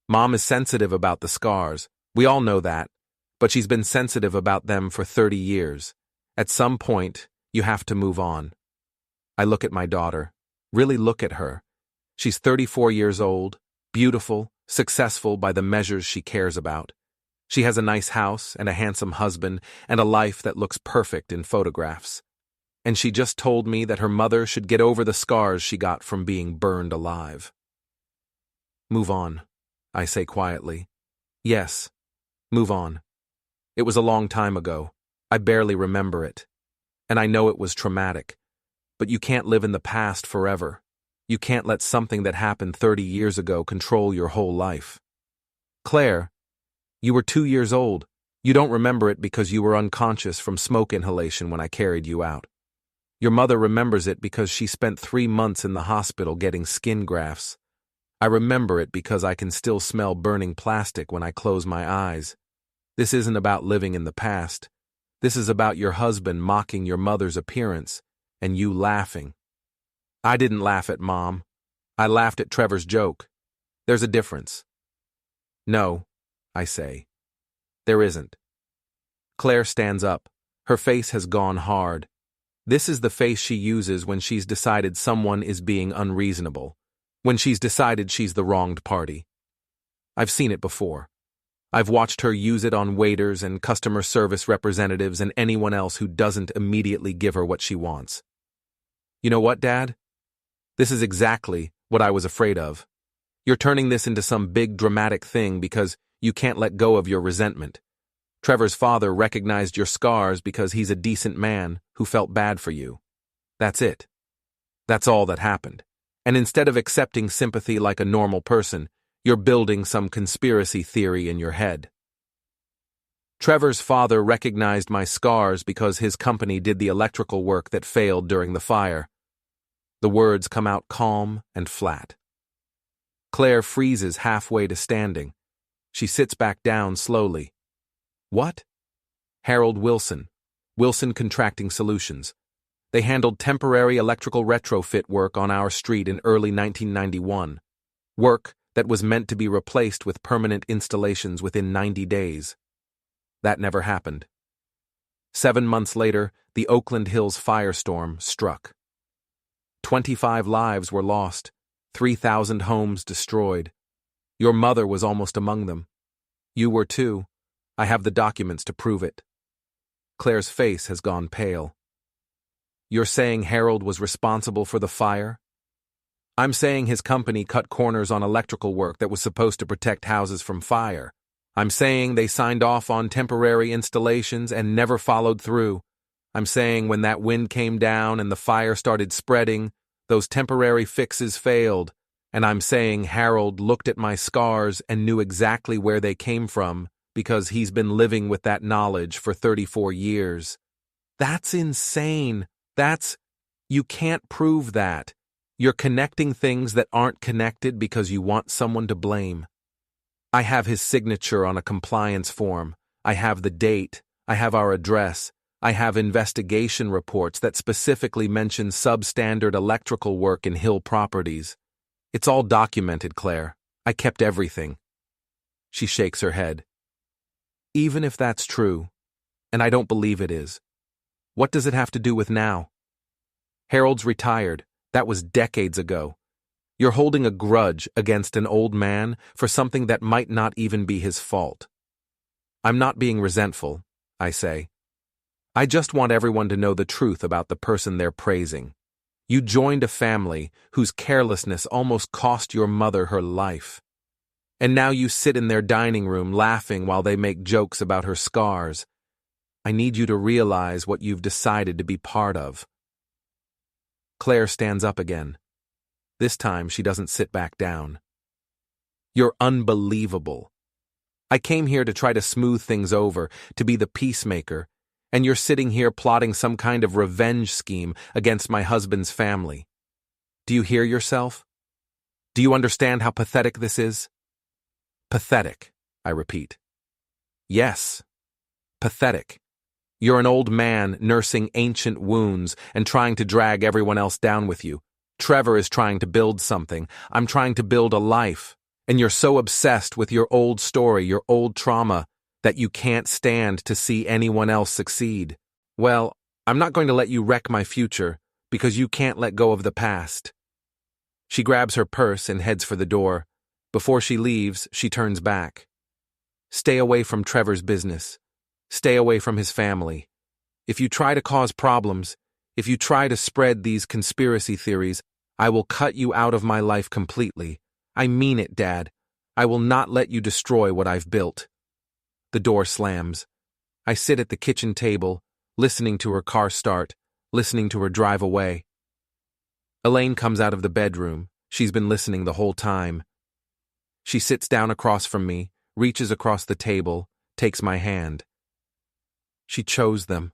Mom is sensitive about the scars. We all know that. But she's been sensitive about them for 30 years. At some point, you have to move on." I look at my daughter. Really look at her. She's 34 years old, beautiful, successful by the measures she cares about. She has a nice house and a handsome husband and a life that looks perfect in photographs. And she just told me that her mother should get over the scars she got from being burned alive. "Move on," I say quietly. "Yes, move on. It was a long time ago. I barely remember it. And I know it was traumatic. But you can't live in the past forever. You can't let something that happened 30 years ago control your whole life. Claire, you were 2 years old. You don't remember it because you were unconscious from smoke inhalation when I carried you out. Your mother remembers it because she spent 3 months in the hospital getting skin grafts. I remember it because I can still smell burning plastic when I close my eyes. This isn't about living in the past. This is about your husband mocking your mother's appearance and you laughing. I didn't laugh at Mom. I laughed at Trevor's joke. There's a difference." "No," I say. "There isn't." Claire stands up. Her face has gone hard. This is the face she uses when she's decided someone is being unreasonable, when she's decided she's the wronged party. I've seen it before. I've watched her use it on waiters and customer service representatives and anyone else who doesn't immediately give her what she wants. You know what, Dad? This is exactly what I was afraid of. You're turning this into some big dramatic thing because you can't let go of your resentment. Trevor's father recognized your scars because he's a decent man who felt bad for you. That's it. That's all that happened. And instead of accepting sympathy like a normal person, You're building some conspiracy theory in your head. Trevor's father recognized my scars because his company did the electrical work that failed during the fire. The words come out calm and flat. Claire freezes halfway to standing. She sits back down slowly. What? Harold Wilson. Wilson Contracting Solutions. They handled temporary electrical retrofit work on our street in early 1991. Work that was meant to be replaced with permanent installations within 90 days. That never happened. 7 months later, the Oakland Hills firestorm struck. 25 lives were lost, 3,000 homes destroyed. Your mother was almost among them. You were too. I have the documents to prove it. Claire's face has gone pale. You're saying Harold was responsible for the fire? I'm saying his company cut corners on electrical work that was supposed to protect houses from fire. I'm saying they signed off on temporary installations and never followed through. I'm saying when that wind came down and the fire started spreading, those temporary fixes failed. And I'm saying Harold looked at my scars and knew exactly where they came from because he's been living with that knowledge for 34 years. That's insane. You can't prove that. You're connecting things that aren't connected because you want someone to blame. I have his signature on a compliance form. I have the date. I have our address. I have investigation reports that specifically mention substandard electrical work in Hill properties. It's all documented, Claire. I kept everything. She shakes her head. Even if that's true, and I don't believe it is, what does it have to do with now? Harold's retired. That was decades ago. You're holding a grudge against an old man for something that might not even be his fault. I'm not being resentful, I say. I just want everyone to know the truth about the person they're praising. You joined a family whose carelessness almost cost your mother her life. And now you sit in their dining room laughing while they make jokes about her scars. I need you to realize what you've decided to be part of. Claire stands up again. This time she doesn't sit back down. You're unbelievable. I came here to try to smooth things over, to be the peacemaker, and you're sitting here plotting some kind of revenge scheme against my husband's family. Do you hear yourself? Do you understand how pathetic this is? Pathetic, I repeat. Yes, pathetic. You're an old man nursing ancient wounds and trying to drag everyone else down with you. Trevor is trying to build something. I'm trying to build a life. And you're so obsessed with your old story, your old trauma, that you can't stand to see anyone else succeed. Well, I'm not going to let you wreck my future because you can't let go of the past. She grabs her purse and heads for the door. Before she leaves, she turns back. Stay away from Trevor's business. Stay away from his family. If you try to cause problems, if you try to spread these conspiracy theories, I will cut you out of my life completely. I mean it, Dad. I will not let you destroy what I've built. The door slams. I sit at the kitchen table, listening to her car start, listening to her drive away. Elaine comes out of the bedroom. She's been listening the whole time. She sits down across from me, reaches across the table, takes my hand. She chose them,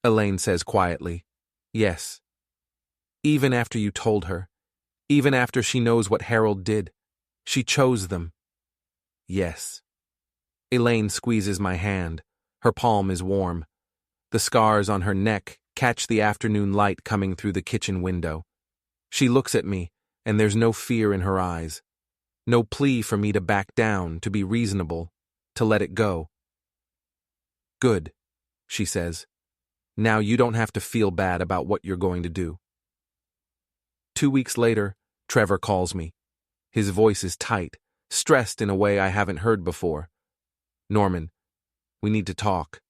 Elaine says quietly. Yes. Even after you told her, even after she knows what Harold did, she chose them. Yes. Elaine squeezes my hand. Her palm is warm. The scars on her neck catch the afternoon light coming through the kitchen window. She looks at me, and there's no fear in her eyes. No plea for me to back down, to be reasonable, to let it go. Good, she says. Now you don't have to feel bad about what you're going to do. 2 weeks later, Trevor calls me. His voice is tight, stressed in a way I haven't heard before. Norman, we need to talk.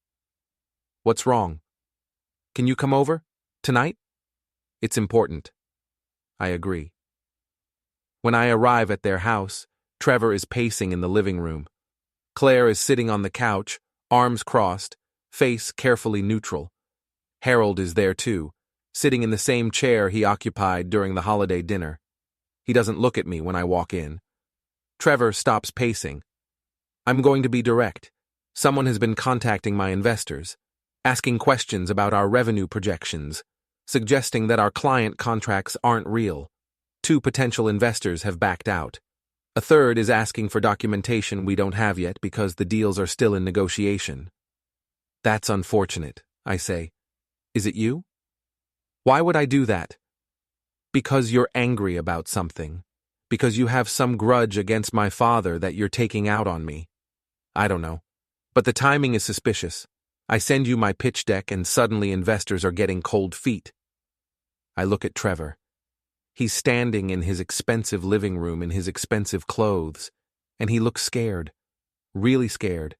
What's wrong? Can you come over? Tonight? It's important. I agree. When I arrive at their house, Trevor is pacing in the living room. Claire is sitting on the couch, arms crossed, face carefully neutral. Harold is there too, sitting in the same chair he occupied during the holiday dinner. He doesn't look at me when I walk in. Trevor stops pacing. I'm going to be direct. Someone has been contacting my investors, asking questions about our revenue projections, suggesting that our client contracts aren't real. 2 potential investors have backed out. A third is asking for documentation we don't have yet because the deals are still in negotiation. That's unfortunate, I say. Is it you? Why would I do that? Because you're angry about something. Because you have some grudge against my father that you're taking out on me. I don't know. But the timing is suspicious. I send you my pitch deck and suddenly investors are getting cold feet. I look at Trevor. He's standing in his expensive living room in his expensive clothes, and he looks scared. Really scared.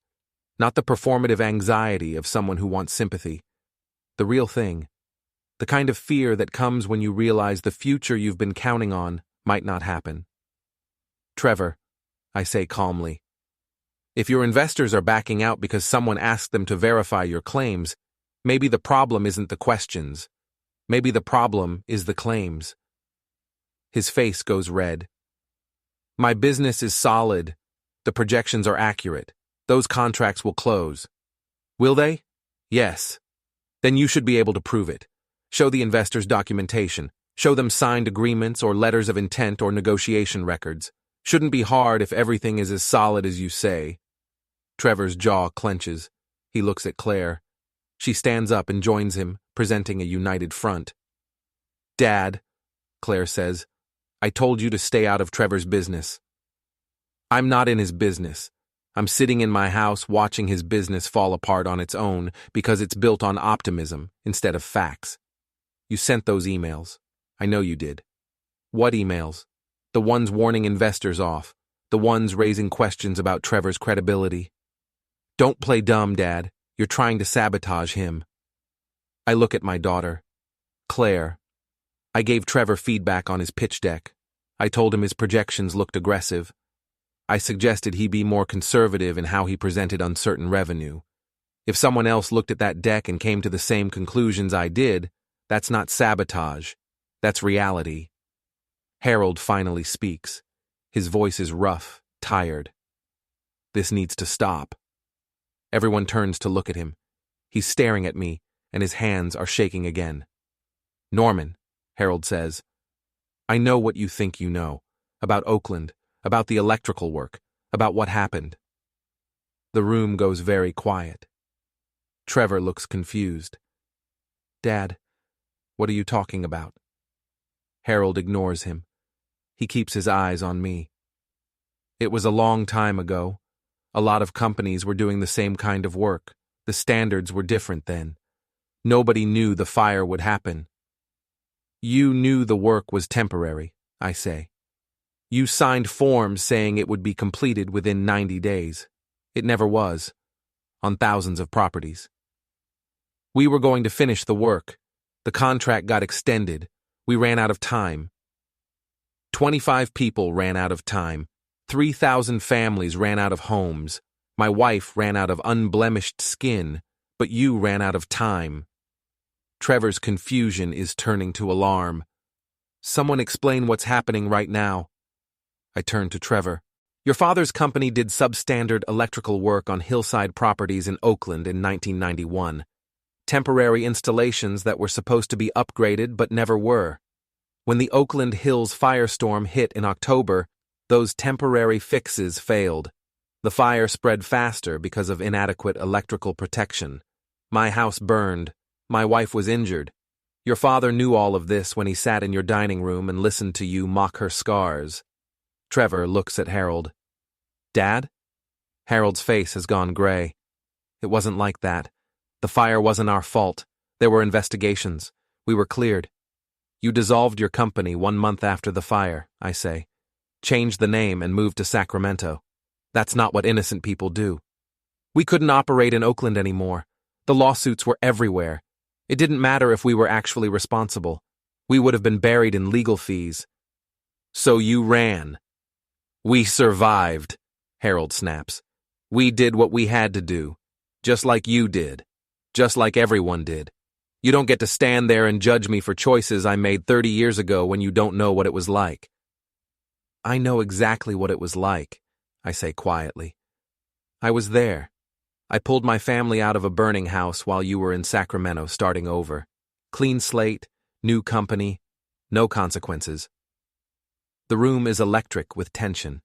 Not the performative anxiety of someone who wants sympathy. The real thing. The kind of fear that comes when you realize the future you've been counting on might not happen. Trevor, I say calmly, if your investors are backing out because someone asked them to verify your claims, maybe the problem isn't the questions. Maybe the problem is the claims. His face goes red. My business is solid. The projections are accurate. Those contracts will close. Will they? Yes. Then you should be able to prove it. Show the investors documentation. Show them signed agreements or letters of intent or negotiation records. Shouldn't be hard if everything is as solid as you say. Trevor's jaw clenches. He looks at Claire. She stands up and joins him, presenting a united front. Dad, Claire says, I told you to stay out of Trevor's business. I'm not in his business. I'm sitting in my house watching his business fall apart on its own because it's built on optimism instead of facts. You sent those emails. I know you did. What emails? The ones warning investors off. The ones raising questions about Trevor's credibility. Don't play dumb, Dad. You're trying to sabotage him. I look at my daughter. Claire. I gave Trevor feedback on his pitch deck. I told him his projections looked aggressive. I suggested he be more conservative in how he presented uncertain revenue. If someone else looked at that deck and came to the same conclusions I did, that's not sabotage. That's reality. Harold finally speaks. His voice is rough, tired. This needs to stop. Everyone turns to look at him. He's staring at me, and his hands are shaking again. Norman, Harold says, I know what you think you know. About Oakland, about the electrical work, about what happened. The room goes very quiet. Trevor looks confused. Dad, what are you talking about? Harold ignores him. He keeps his eyes on me. It was a long time ago. A lot of companies were doing the same kind of work. The standards were different then. Nobody knew the fire would happen. You knew the work was temporary, I say. You signed forms saying it would be completed within 90 days. It never was, on thousands of properties. We were going to finish the work. The contract got extended. We ran out of time. 25 people ran out of time. 3,000 families ran out of homes. My wife ran out of unblemished skin, but you ran out of time. Trevor's confusion is turning to alarm. Someone explain what's happening right now. I turn to Trevor. Your father's company did substandard electrical work on hillside properties in Oakland in 1991. Temporary installations that were supposed to be upgraded but never were. When the Oakland Hills firestorm hit in October, those temporary fixes failed. The fire spread faster because of inadequate electrical protection. My house burned. My wife was injured. Your father knew all of this when he sat in your dining room and listened to you mock her scars. Trevor looks at Harold. Dad? Harold's face has gone gray. It wasn't like that. The fire wasn't our fault. There were investigations. We were cleared. You dissolved your company 1 month after the fire, I say. Changed the name and moved to Sacramento. That's not what innocent people do. We couldn't operate in Oakland anymore. The lawsuits were everywhere. It didn't matter if we were actually responsible. We would have been buried in legal fees. So you ran. We survived, Harold snaps. We did what we had to do. Just like you did. Just like everyone did. You don't get to stand there and judge me for choices I made 30 years ago when you don't know what it was like. I know exactly what it was like, I say quietly. I was there. I pulled my family out of a burning house while you were in Sacramento starting over. Clean slate, new company, no consequences. The room is electric with tension.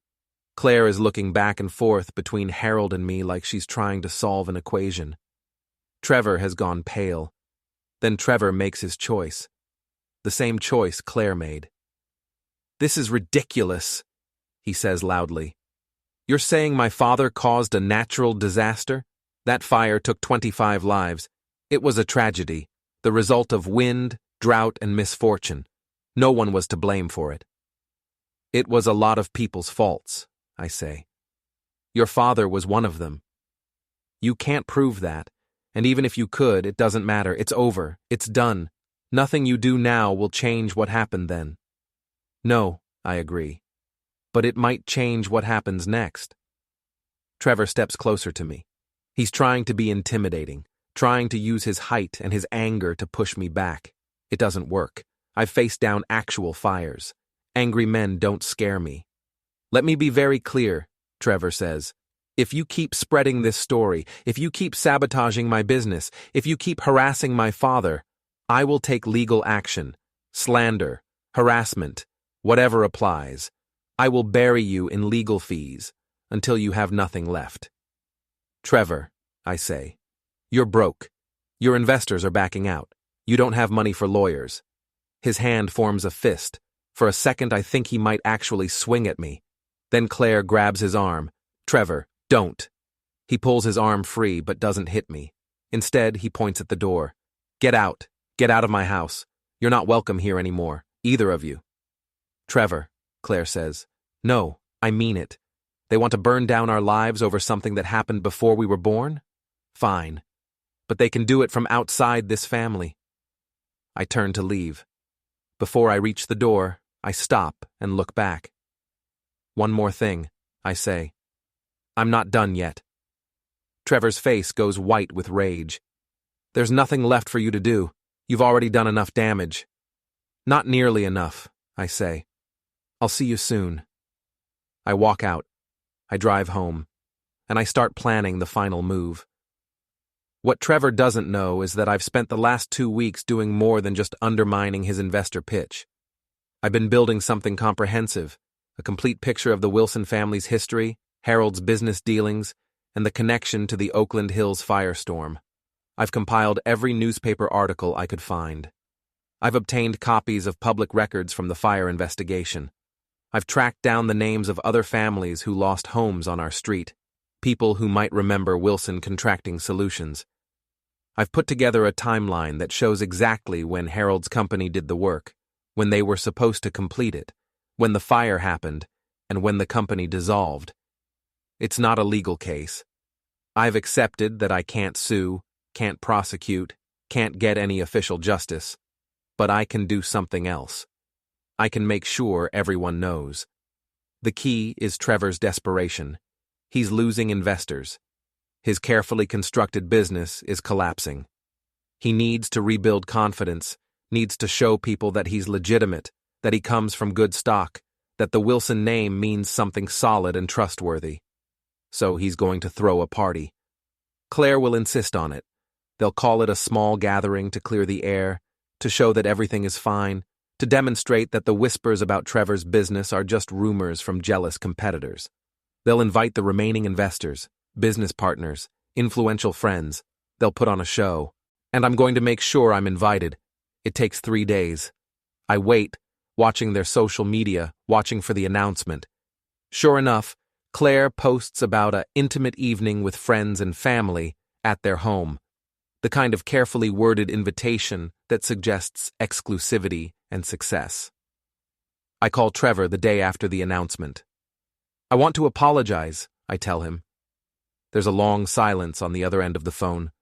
Claire is looking back and forth between Harold and me like she's trying to solve an equation. Trevor has gone pale. Then Trevor makes his choice. The same choice Claire made. "This is ridiculous," he says loudly. "You're saying my father caused a natural disaster? That fire took 25 lives. It was a tragedy, the result of wind, drought, and misfortune. No one was to blame for it." "It was a lot of people's faults," I say. "Your father was one of them." "You can't prove that, and even if you could, it doesn't matter. It's over. It's done. Nothing you do now will change what happened then." "No," I agree. "But it might change what happens next." Trevor steps closer to me. He's trying to be intimidating, trying to use his height and his anger to push me back. It doesn't work. I've faced down actual fires. Angry men don't scare me. "Let me be very clear," Trevor says. "If you keep spreading this story, if you keep sabotaging my business, if you keep harassing my father, I will take legal action. Slander, harassment, whatever applies. I will bury you in legal fees until you have nothing left." "Trevor," I say, "you're broke. Your investors are backing out. You don't have money for lawyers." His hand forms a fist. For a second I think he might actually swing at me. Then Claire grabs his arm. "Trevor, don't." He pulls his arm free but doesn't hit me. Instead, he points at the door. "Get out. Get out of my house. You're not welcome here anymore, either of you." "Trevor," Claire says. "No, I mean it. They want to burn down our lives over something that happened before we were born? Fine. But they can do it from outside this family." I turn to leave. Before I reach the door, I stop and look back. "One more thing," I say. "I'm not done yet." Trevor's face goes white with rage. "There's nothing left for you to do. You've already done enough damage." "Not nearly enough," I say. "I'll see you soon." I walk out. I drive home. And I start planning the final move. What Trevor doesn't know is that I've spent the last 2 weeks doing more than just undermining his investor pitch. I've been building something comprehensive, a complete picture of the Wilson family's history, Harold's business dealings, and the connection to the Oakland Hills firestorm. I've compiled every newspaper article I could find. I've obtained copies of public records from the fire investigation. I've tracked down the names of other families who lost homes on our street, people who might remember Wilson Contracting Solutions. I've put together a timeline that shows exactly when Harold's company did the work, when they were supposed to complete it, when the fire happened, and when the company dissolved. It's not a legal case. I've accepted that I can't sue, can't prosecute, can't get any official justice, but I can do something else. I can make sure everyone knows. The key is Trevor's desperation. He's losing investors. His carefully constructed business is collapsing. He needs to rebuild confidence, needs to show people that he's legitimate, that he comes from good stock, that the Wilson name means something solid and trustworthy. So he's going to throw a party. Claire will insist on it. They'll call it a small gathering to clear the air, to show that everything is fine, to demonstrate that the whispers about Trevor's business are just rumors from jealous competitors. They'll invite the remaining investors, business partners, influential friends. They'll put on a show. And I'm going to make sure I'm invited. It takes 3 days. I wait, watching their social media, watching for the announcement. Sure enough, Claire posts about an intimate evening with friends and family at their home. The kind of carefully worded invitation that suggests exclusivity and success. I call Trevor the day after the announcement. "I want to apologize," I tell him. There's a long silence on the other end of the phone.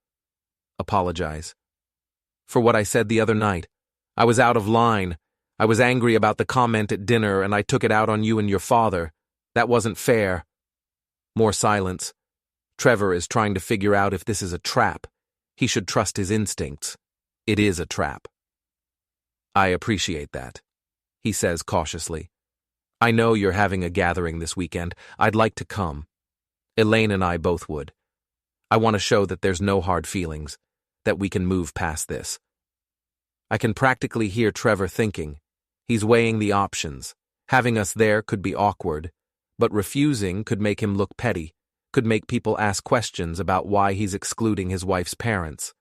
"Apologize." "For what I said the other night. I was out of line. I was angry about the comment at dinner and I took it out on you and your father. That wasn't fair." More silence. Trevor is trying to figure out if this is a trap. He should trust his instincts. It is a trap. "I appreciate that," he says cautiously. I know you're having a gathering this weekend. I'd like to come. Elaine and I both would. I want to show that there's no hard feelings, that we can move past this. I can practically hear Trevor thinking. He's weighing the options. Having us there could be awkward, but refusing could make him look petty, could make people ask questions about why he's excluding his wife's parents.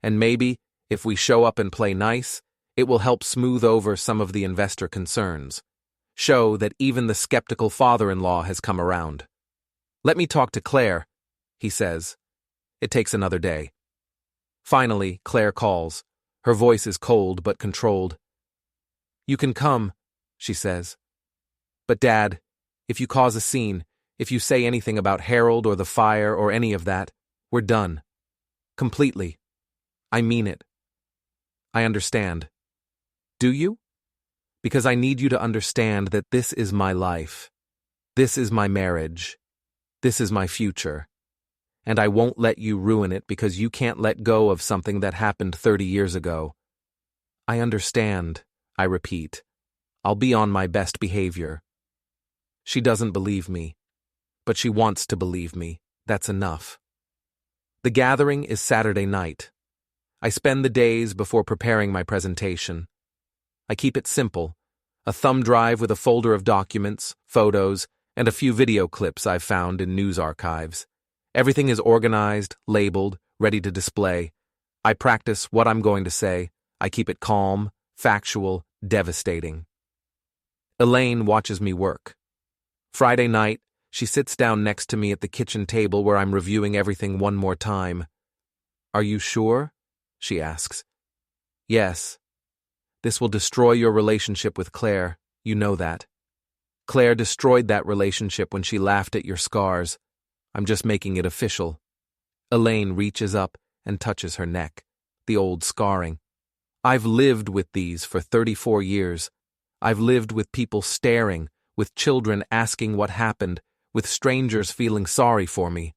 And maybe, if we show up and play nice, it will help smooth over some of the investor concerns. Show that even the skeptical father-in-law has come around. Let me talk to Claire, he says. It takes another day. Finally, Claire calls. Her voice is cold but controlled. You can come, she says. But Dad, if you cause a scene, if you say anything about Harold or the fire or any of that, we're done. Completely. I mean it. I understand. Do you? Because I need you to understand that this is my life. This is my marriage. This is my future. And I won't let you ruin it because you can't let go of something that happened 30 years ago. I understand, I repeat. I'll be on my best behavior. She doesn't believe me, but she wants to believe me. That's enough. The gathering is Saturday night. I spend the days before preparing my presentation. I keep it simple, a thumb drive with a folder of documents, photos, and a few video clips I've found in news archives. Everything is organized, labeled, ready to display. I practice what I'm going to say. I keep it calm, factual, devastating. Elaine watches me work. Friday night, she sits down next to me at the kitchen table where I'm reviewing everything one more time. Are you sure? She asks. Yes. This will destroy your relationship with Claire. You know that. Claire destroyed that relationship when she laughed at your scars. I'm just making it official. Elaine reaches up and touches her neck, the old scarring. I've lived with these for 34 years. I've lived with people staring, with children asking what happened, with strangers feeling sorry for me.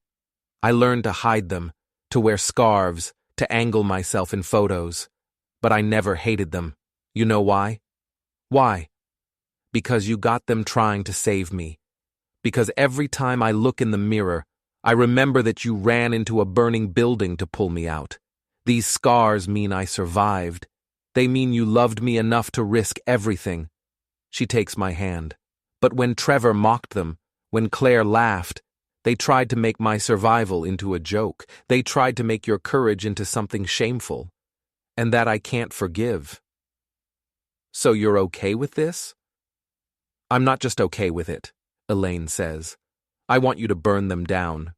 I learned to hide them, to wear scarves, to angle myself in photos. But I never hated them. You know why? Why? Because you got them trying to save me. Because every time I look in the mirror, I remember that you ran into a burning building to pull me out. These scars mean I survived. They mean you loved me enough to risk everything. She takes my hand. But when Trevor mocked them, when Claire laughed, they tried to make my survival into a joke. They tried to make your courage into something shameful. And that I can't forgive. So you're okay with this? I'm not just okay with it, Elaine says. I want you to burn them down.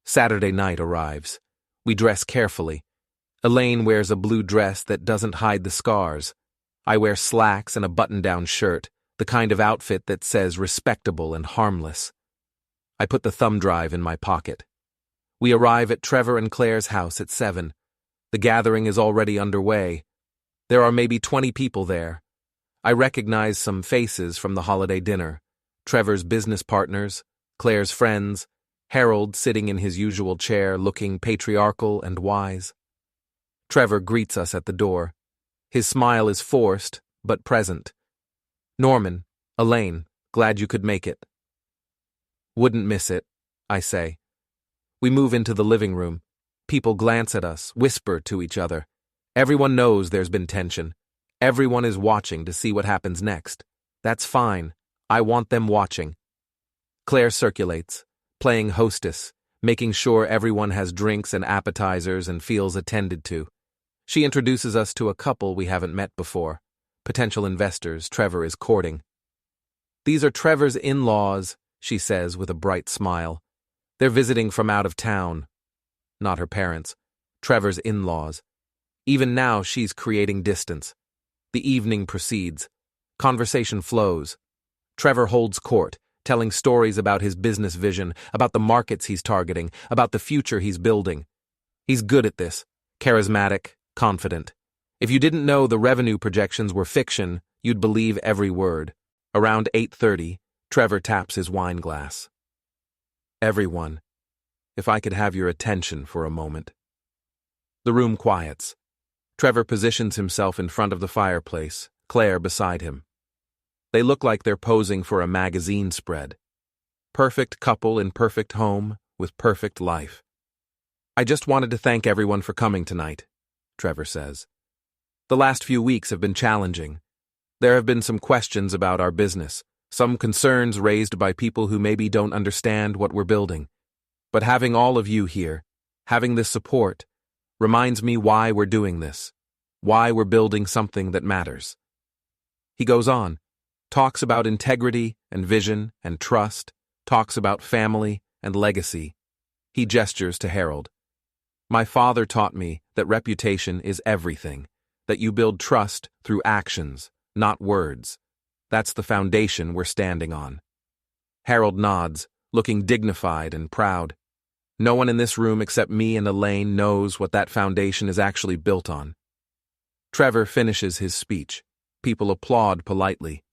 Saturday night arrives. We dress carefully. Elaine wears a blue dress that doesn't hide the scars. I wear slacks and a button-down shirt, the kind of outfit that says respectable and harmless. I put the thumb drive in my pocket. We arrive at Trevor and Claire's house at 7. The gathering is already underway. There are maybe 20 people there. I recognize some faces from the holiday dinner. Trevor's business partners, Claire's friends, Harold sitting in his usual chair looking patriarchal and wise. Trevor greets us at the door. His smile is forced, but present. Norman, Elaine, glad you could make it. Wouldn't miss it, I say. We move into the living room. People glance at us, whisper to each other. Everyone knows there's been tension. Everyone is watching to see what happens next. That's fine. I want them watching. Claire circulates, playing hostess, making sure everyone has drinks and appetizers and feels attended to. She introduces us to a couple we haven't met before, potential investors Trevor is courting. These are Trevor's in-laws, she says with a bright smile. They're visiting from out of town. Not her parents, Trevor's in-laws. Even now she's creating distance. The evening proceeds. Conversation flows. Trevor holds court, telling stories about his business vision, about the markets he's targeting, about the future he's building. He's good at this, charismatic, confident. If you didn't know the revenue projections were fiction, you'd believe every word. Around 8:30, Trevor taps his wine glass. Everyone, if I could have your attention for a moment. The room quiets. Trevor positions himself in front of the fireplace, Claire beside him. They look like they're posing for a magazine spread. Perfect couple in perfect home with perfect life. I just wanted to thank everyone for coming tonight, Trevor says. The last few weeks have been challenging. There have been some questions about our business, some concerns raised by people who maybe don't understand what we're building. But having all of you here, having this support, reminds me why we're doing this, why we're building something that matters. He goes on, talks about integrity and vision and trust, talks about family and legacy. He gestures to Harold. My father taught me that reputation is everything, that you build trust through actions, not words. That's the foundation we're standing on. Harold nods, looking dignified and proud. No one in this room except me and Elaine knows what that foundation is actually built on. Trevor finishes his speech. People applaud politely.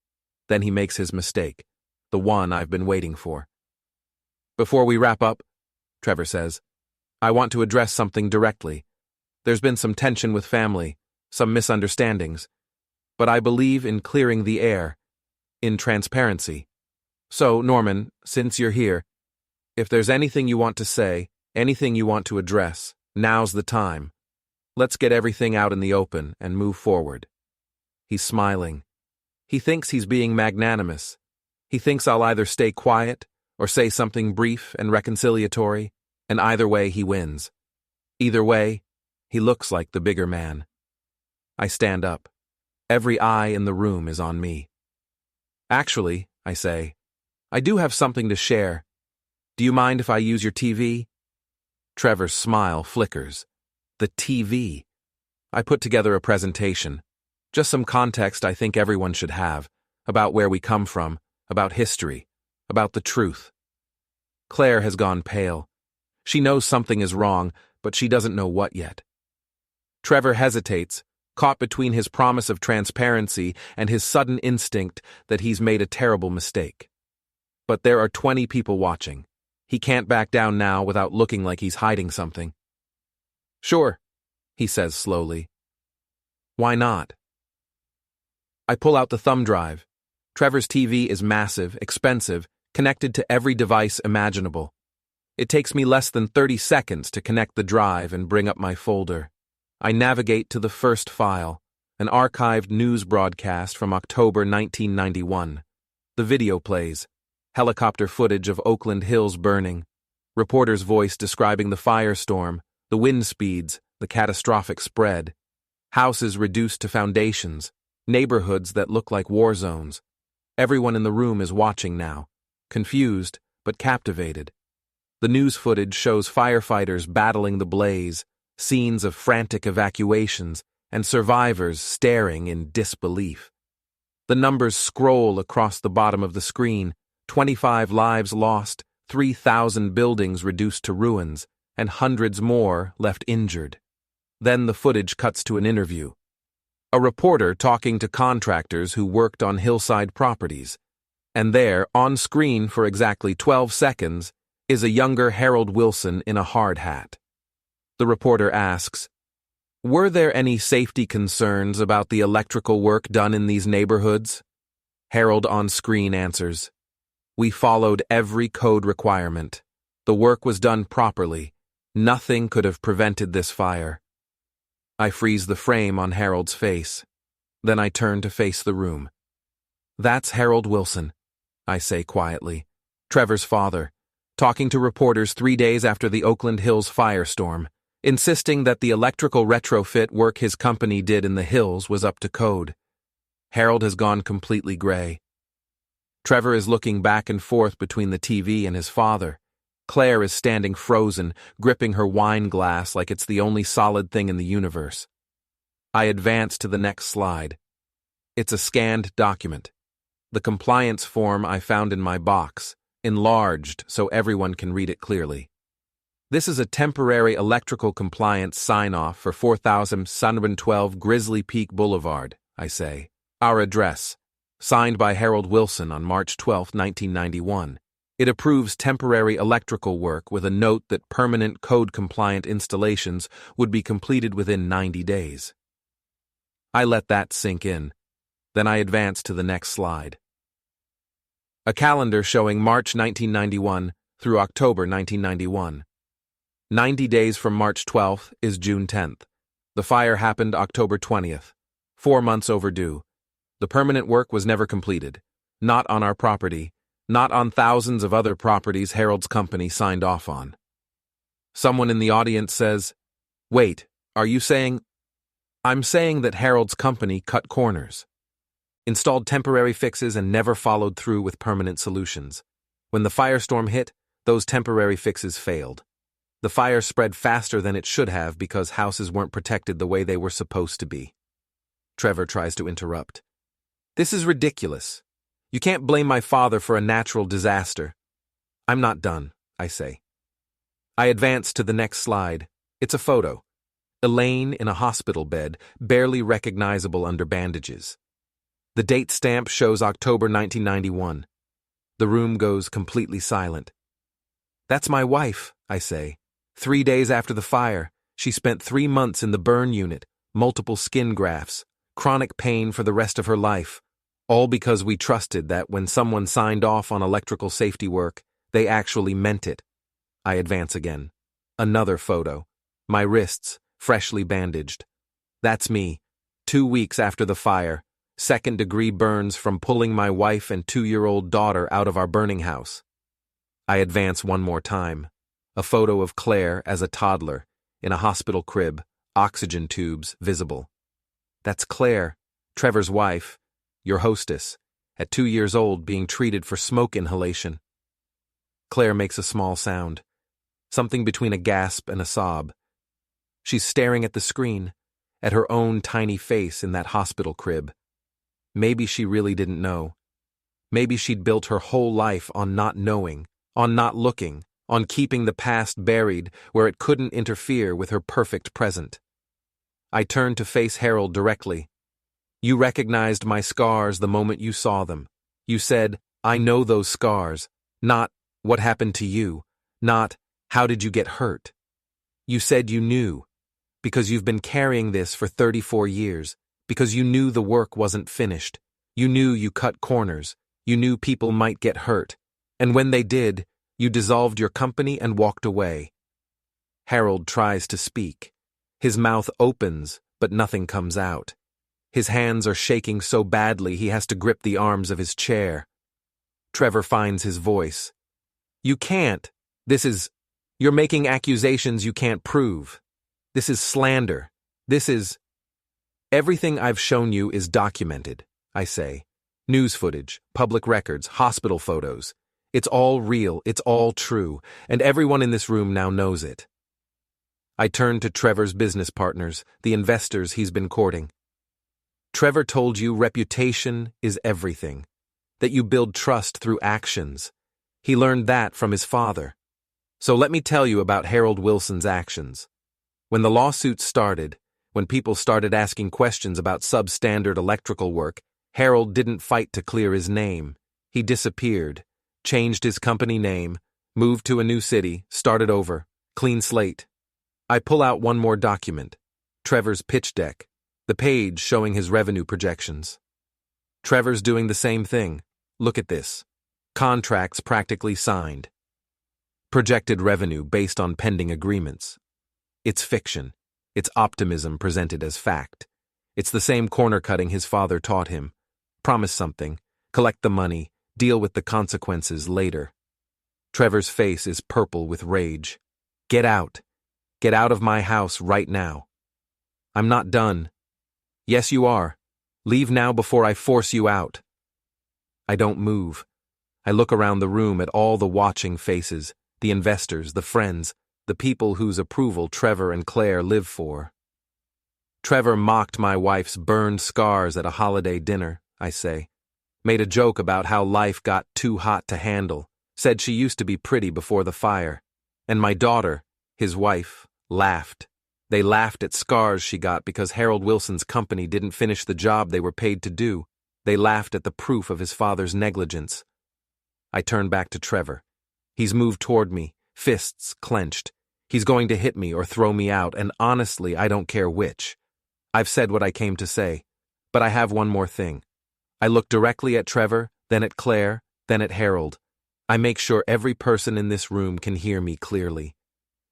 Then he makes his mistake, the one I've been waiting for. Before we wrap up, Trevor says, I want to address something directly. There's been some tension with family, some misunderstandings, but I believe in clearing the air, in transparency. So, Norman, since you're here, if there's anything you want to say, anything you want to address, now's the time. Let's get everything out in the open and move forward. He's smiling. He thinks he's being magnanimous. He thinks I'll either stay quiet or say something brief and reconciliatory, and either way he wins. Either way, he looks like the bigger man. I stand up. Every eye in the room is on me. Actually, I say, I do have something to share. Do you mind if I use your TV? Trevor's smile flickers. The TV. I put together a presentation. Just some context I think everyone should have, about where we come from, about history, about the truth. Claire has gone pale. She knows something is wrong, but she doesn't know what yet. Trevor hesitates, caught between his promise of transparency and his sudden instinct that he's made a terrible mistake. But there are 20 people watching. He can't back down now without looking like he's hiding something. Sure, he says slowly. Why not? I pull out the thumb drive. Trevor's TV is massive, expensive, connected to every device imaginable. It takes me less than 30 seconds to connect the drive and bring up my folder. I navigate to the first file, an archived news broadcast from October 1991. The video plays. Helicopter footage of Oakland Hills burning. Reporter's voice describing the firestorm, the wind speeds, the catastrophic spread. Houses reduced to foundations. Neighborhoods that look like war zones. Everyone in the room is watching now, confused but captivated. The news footage shows firefighters battling the blaze, scenes of frantic evacuations, and survivors staring in disbelief. The numbers scroll across the bottom of the screen, 25 lives lost, 3,000 buildings reduced to ruins, and hundreds more left injured. Then the footage cuts to an interview. A reporter talking to contractors who worked on hillside properties. And there, on screen for exactly 12 seconds, is a younger Harold Wilson in a hard hat. The reporter asks, "Were there any safety concerns about the electrical work done in these neighborhoods?" Harold on screen answers, "We followed every code requirement. The work was done properly. Nothing could have prevented this fire." I freeze the frame on Harold's face. Then I turn to face the room. "That's Harold Wilson," I say quietly, Trevor's father, talking to reporters 3 days after the Oakland Hills firestorm, insisting that the electrical retrofit work his company did in the hills was up to code. Harold has gone completely gray. Trevor is looking back and forth between the TV and his father. Claire is standing frozen, gripping her wine glass like it's the only solid thing in the universe. I advance to the next slide. It's a scanned document. The compliance form I found in my box, enlarged so everyone can read it clearly. This is a temporary electrical compliance sign-off for 4712 Grizzly Peak Boulevard, I say. Our address, signed by Harold Wilson on March 12, 1991. It approves temporary electrical work with a note that permanent code-compliant installations would be completed within 90 days. I let that sink in. Then I advance to the next slide. A calendar showing March 1991 through October 1991. 90 days from March 12th is June 10th. The fire happened October 20th. 4 months overdue. The permanent work was never completed. Not on our property. Not on thousands of other properties Harold's company signed off on. Someone in the audience says, "Wait, are you saying—" I'm saying that Harold's company cut corners. Installed temporary fixes and never followed through with permanent solutions. When the firestorm hit, those temporary fixes failed. The fire spread faster than it should have because houses weren't protected the way they were supposed to be. Trevor tries to interrupt. "This is ridiculous. You can't blame my father for a natural disaster." "I'm not done," I say. I advance to the next slide. It's a photo. Elaine in a hospital bed, barely recognizable under bandages. The date stamp shows October 1991. The room goes completely silent. "That's my wife," I say. 3 days after the fire, she spent 3 months in the burn unit, multiple skin grafts, chronic pain for the rest of her life, all because we trusted that when someone signed off on electrical safety work, they actually meant it. I advance again. Another photo. My wrists, freshly bandaged. That's me, 2 weeks after the fire, second-degree burns from pulling my wife and 2-year-old daughter out of our burning house. I advance one more time. A photo of Claire as a toddler, in a hospital crib, oxygen tubes visible. That's Claire, Trevor's wife, your hostess, at 2 years old being treated for smoke inhalation. Claire makes a small sound, something between a gasp and a sob. She's staring at the screen, at her own tiny face in that hospital crib. Maybe she really didn't know. Maybe she'd built her whole life on not knowing, on not looking, on keeping the past buried where it couldn't interfere with her perfect present. I turned to face Harold directly. "You recognized my scars the moment you saw them. You said, 'I know those scars,' not, 'What happened to you?' Not, 'How did you get hurt?' You said you knew, because you've been carrying this for 34 years, because you knew the work wasn't finished. You knew you cut corners. You knew people might get hurt. And when they did, you dissolved your company and walked away." Harold tries to speak. His mouth opens, but nothing comes out. His hands are shaking so badly he has to grip the arms of his chair. Trevor finds his voice. "You can't. You're making accusations you can't prove. This is slander. This is—" "Everything I've shown you is documented," I say. "News footage, public records, hospital photos. It's all real, it's all true, and everyone in this room now knows it." I turn to Trevor's business partners, the investors he's been courting. "Trevor told you reputation is everything, that you build trust through actions. He learned that from his father. So let me tell you about Harold Wilson's actions. When the lawsuits started, when people started asking questions about substandard electrical work, Harold didn't fight to clear his name. He disappeared, changed his company name, moved to a new city, started over, clean slate. I pull out one more document, Trevor's pitch deck, the page showing his revenue projections. Trevor's doing the same thing. Look at this. Contracts practically signed. Projected revenue based on pending agreements. It's fiction. It's optimism presented as fact. It's the same corner cutting his father taught him. Promise something, collect the money, deal with the consequences later. Trevor's face is purple with rage. Get out. Get out of my house right now. I'm not done. Yes, you are. Leave now before I force you out. I don't move. I look around the room at all the watching faces, the investors, the friends, the people whose approval Trevor and Claire live for. Trevor mocked my wife's burned scars at a holiday dinner, I say. Made a joke about how life got too hot to handle, said she used to be pretty before the fire. And my daughter, his wife, laughed. They laughed at scars she got because Harold Wilson's company didn't finish the job they were paid to do. They laughed at the proof of his father's negligence. I turn back to Trevor. He's moved toward me, fists clenched. He's going to hit me or throw me out, and honestly, I don't care which. I've said what I came to say, but I have one more thing. I look directly at Trevor, then at Claire, Then at Harold. I make sure every person in this room can hear me clearly.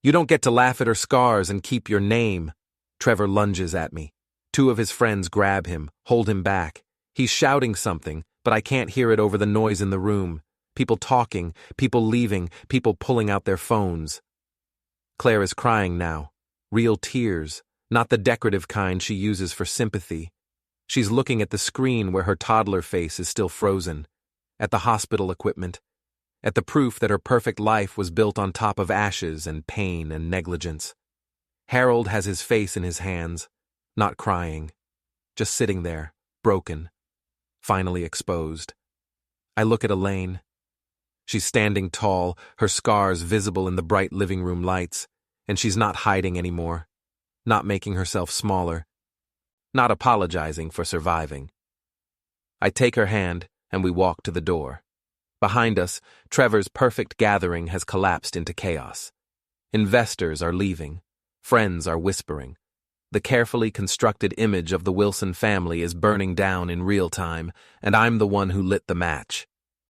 You don't get to laugh at her scars and keep your name. Trevor lunges at me. Two of his friends grab him, hold him back. He's shouting something, but I can't hear it over the noise in the room. People talking, people leaving, people pulling out their phones. Claire is crying now. Real tears, not the decorative kind she uses for sympathy. She's looking at the screen where her toddler face is still frozen, at the hospital equipment, at the proof that her perfect life was built on top of ashes and pain and negligence. Harold has his face in his hands, not crying, just sitting there, broken, finally exposed. I look at Elaine. She's standing tall, her scars visible in the bright living room lights, and she's not hiding anymore, not making herself smaller, not apologizing for surviving. I take her hand, and we walk to the door. Behind us, Trevor's perfect gathering has collapsed into chaos. Investors are leaving. Friends are whispering. The carefully constructed image of the Wilson family is burning down in real time, and I'm the one who lit the match.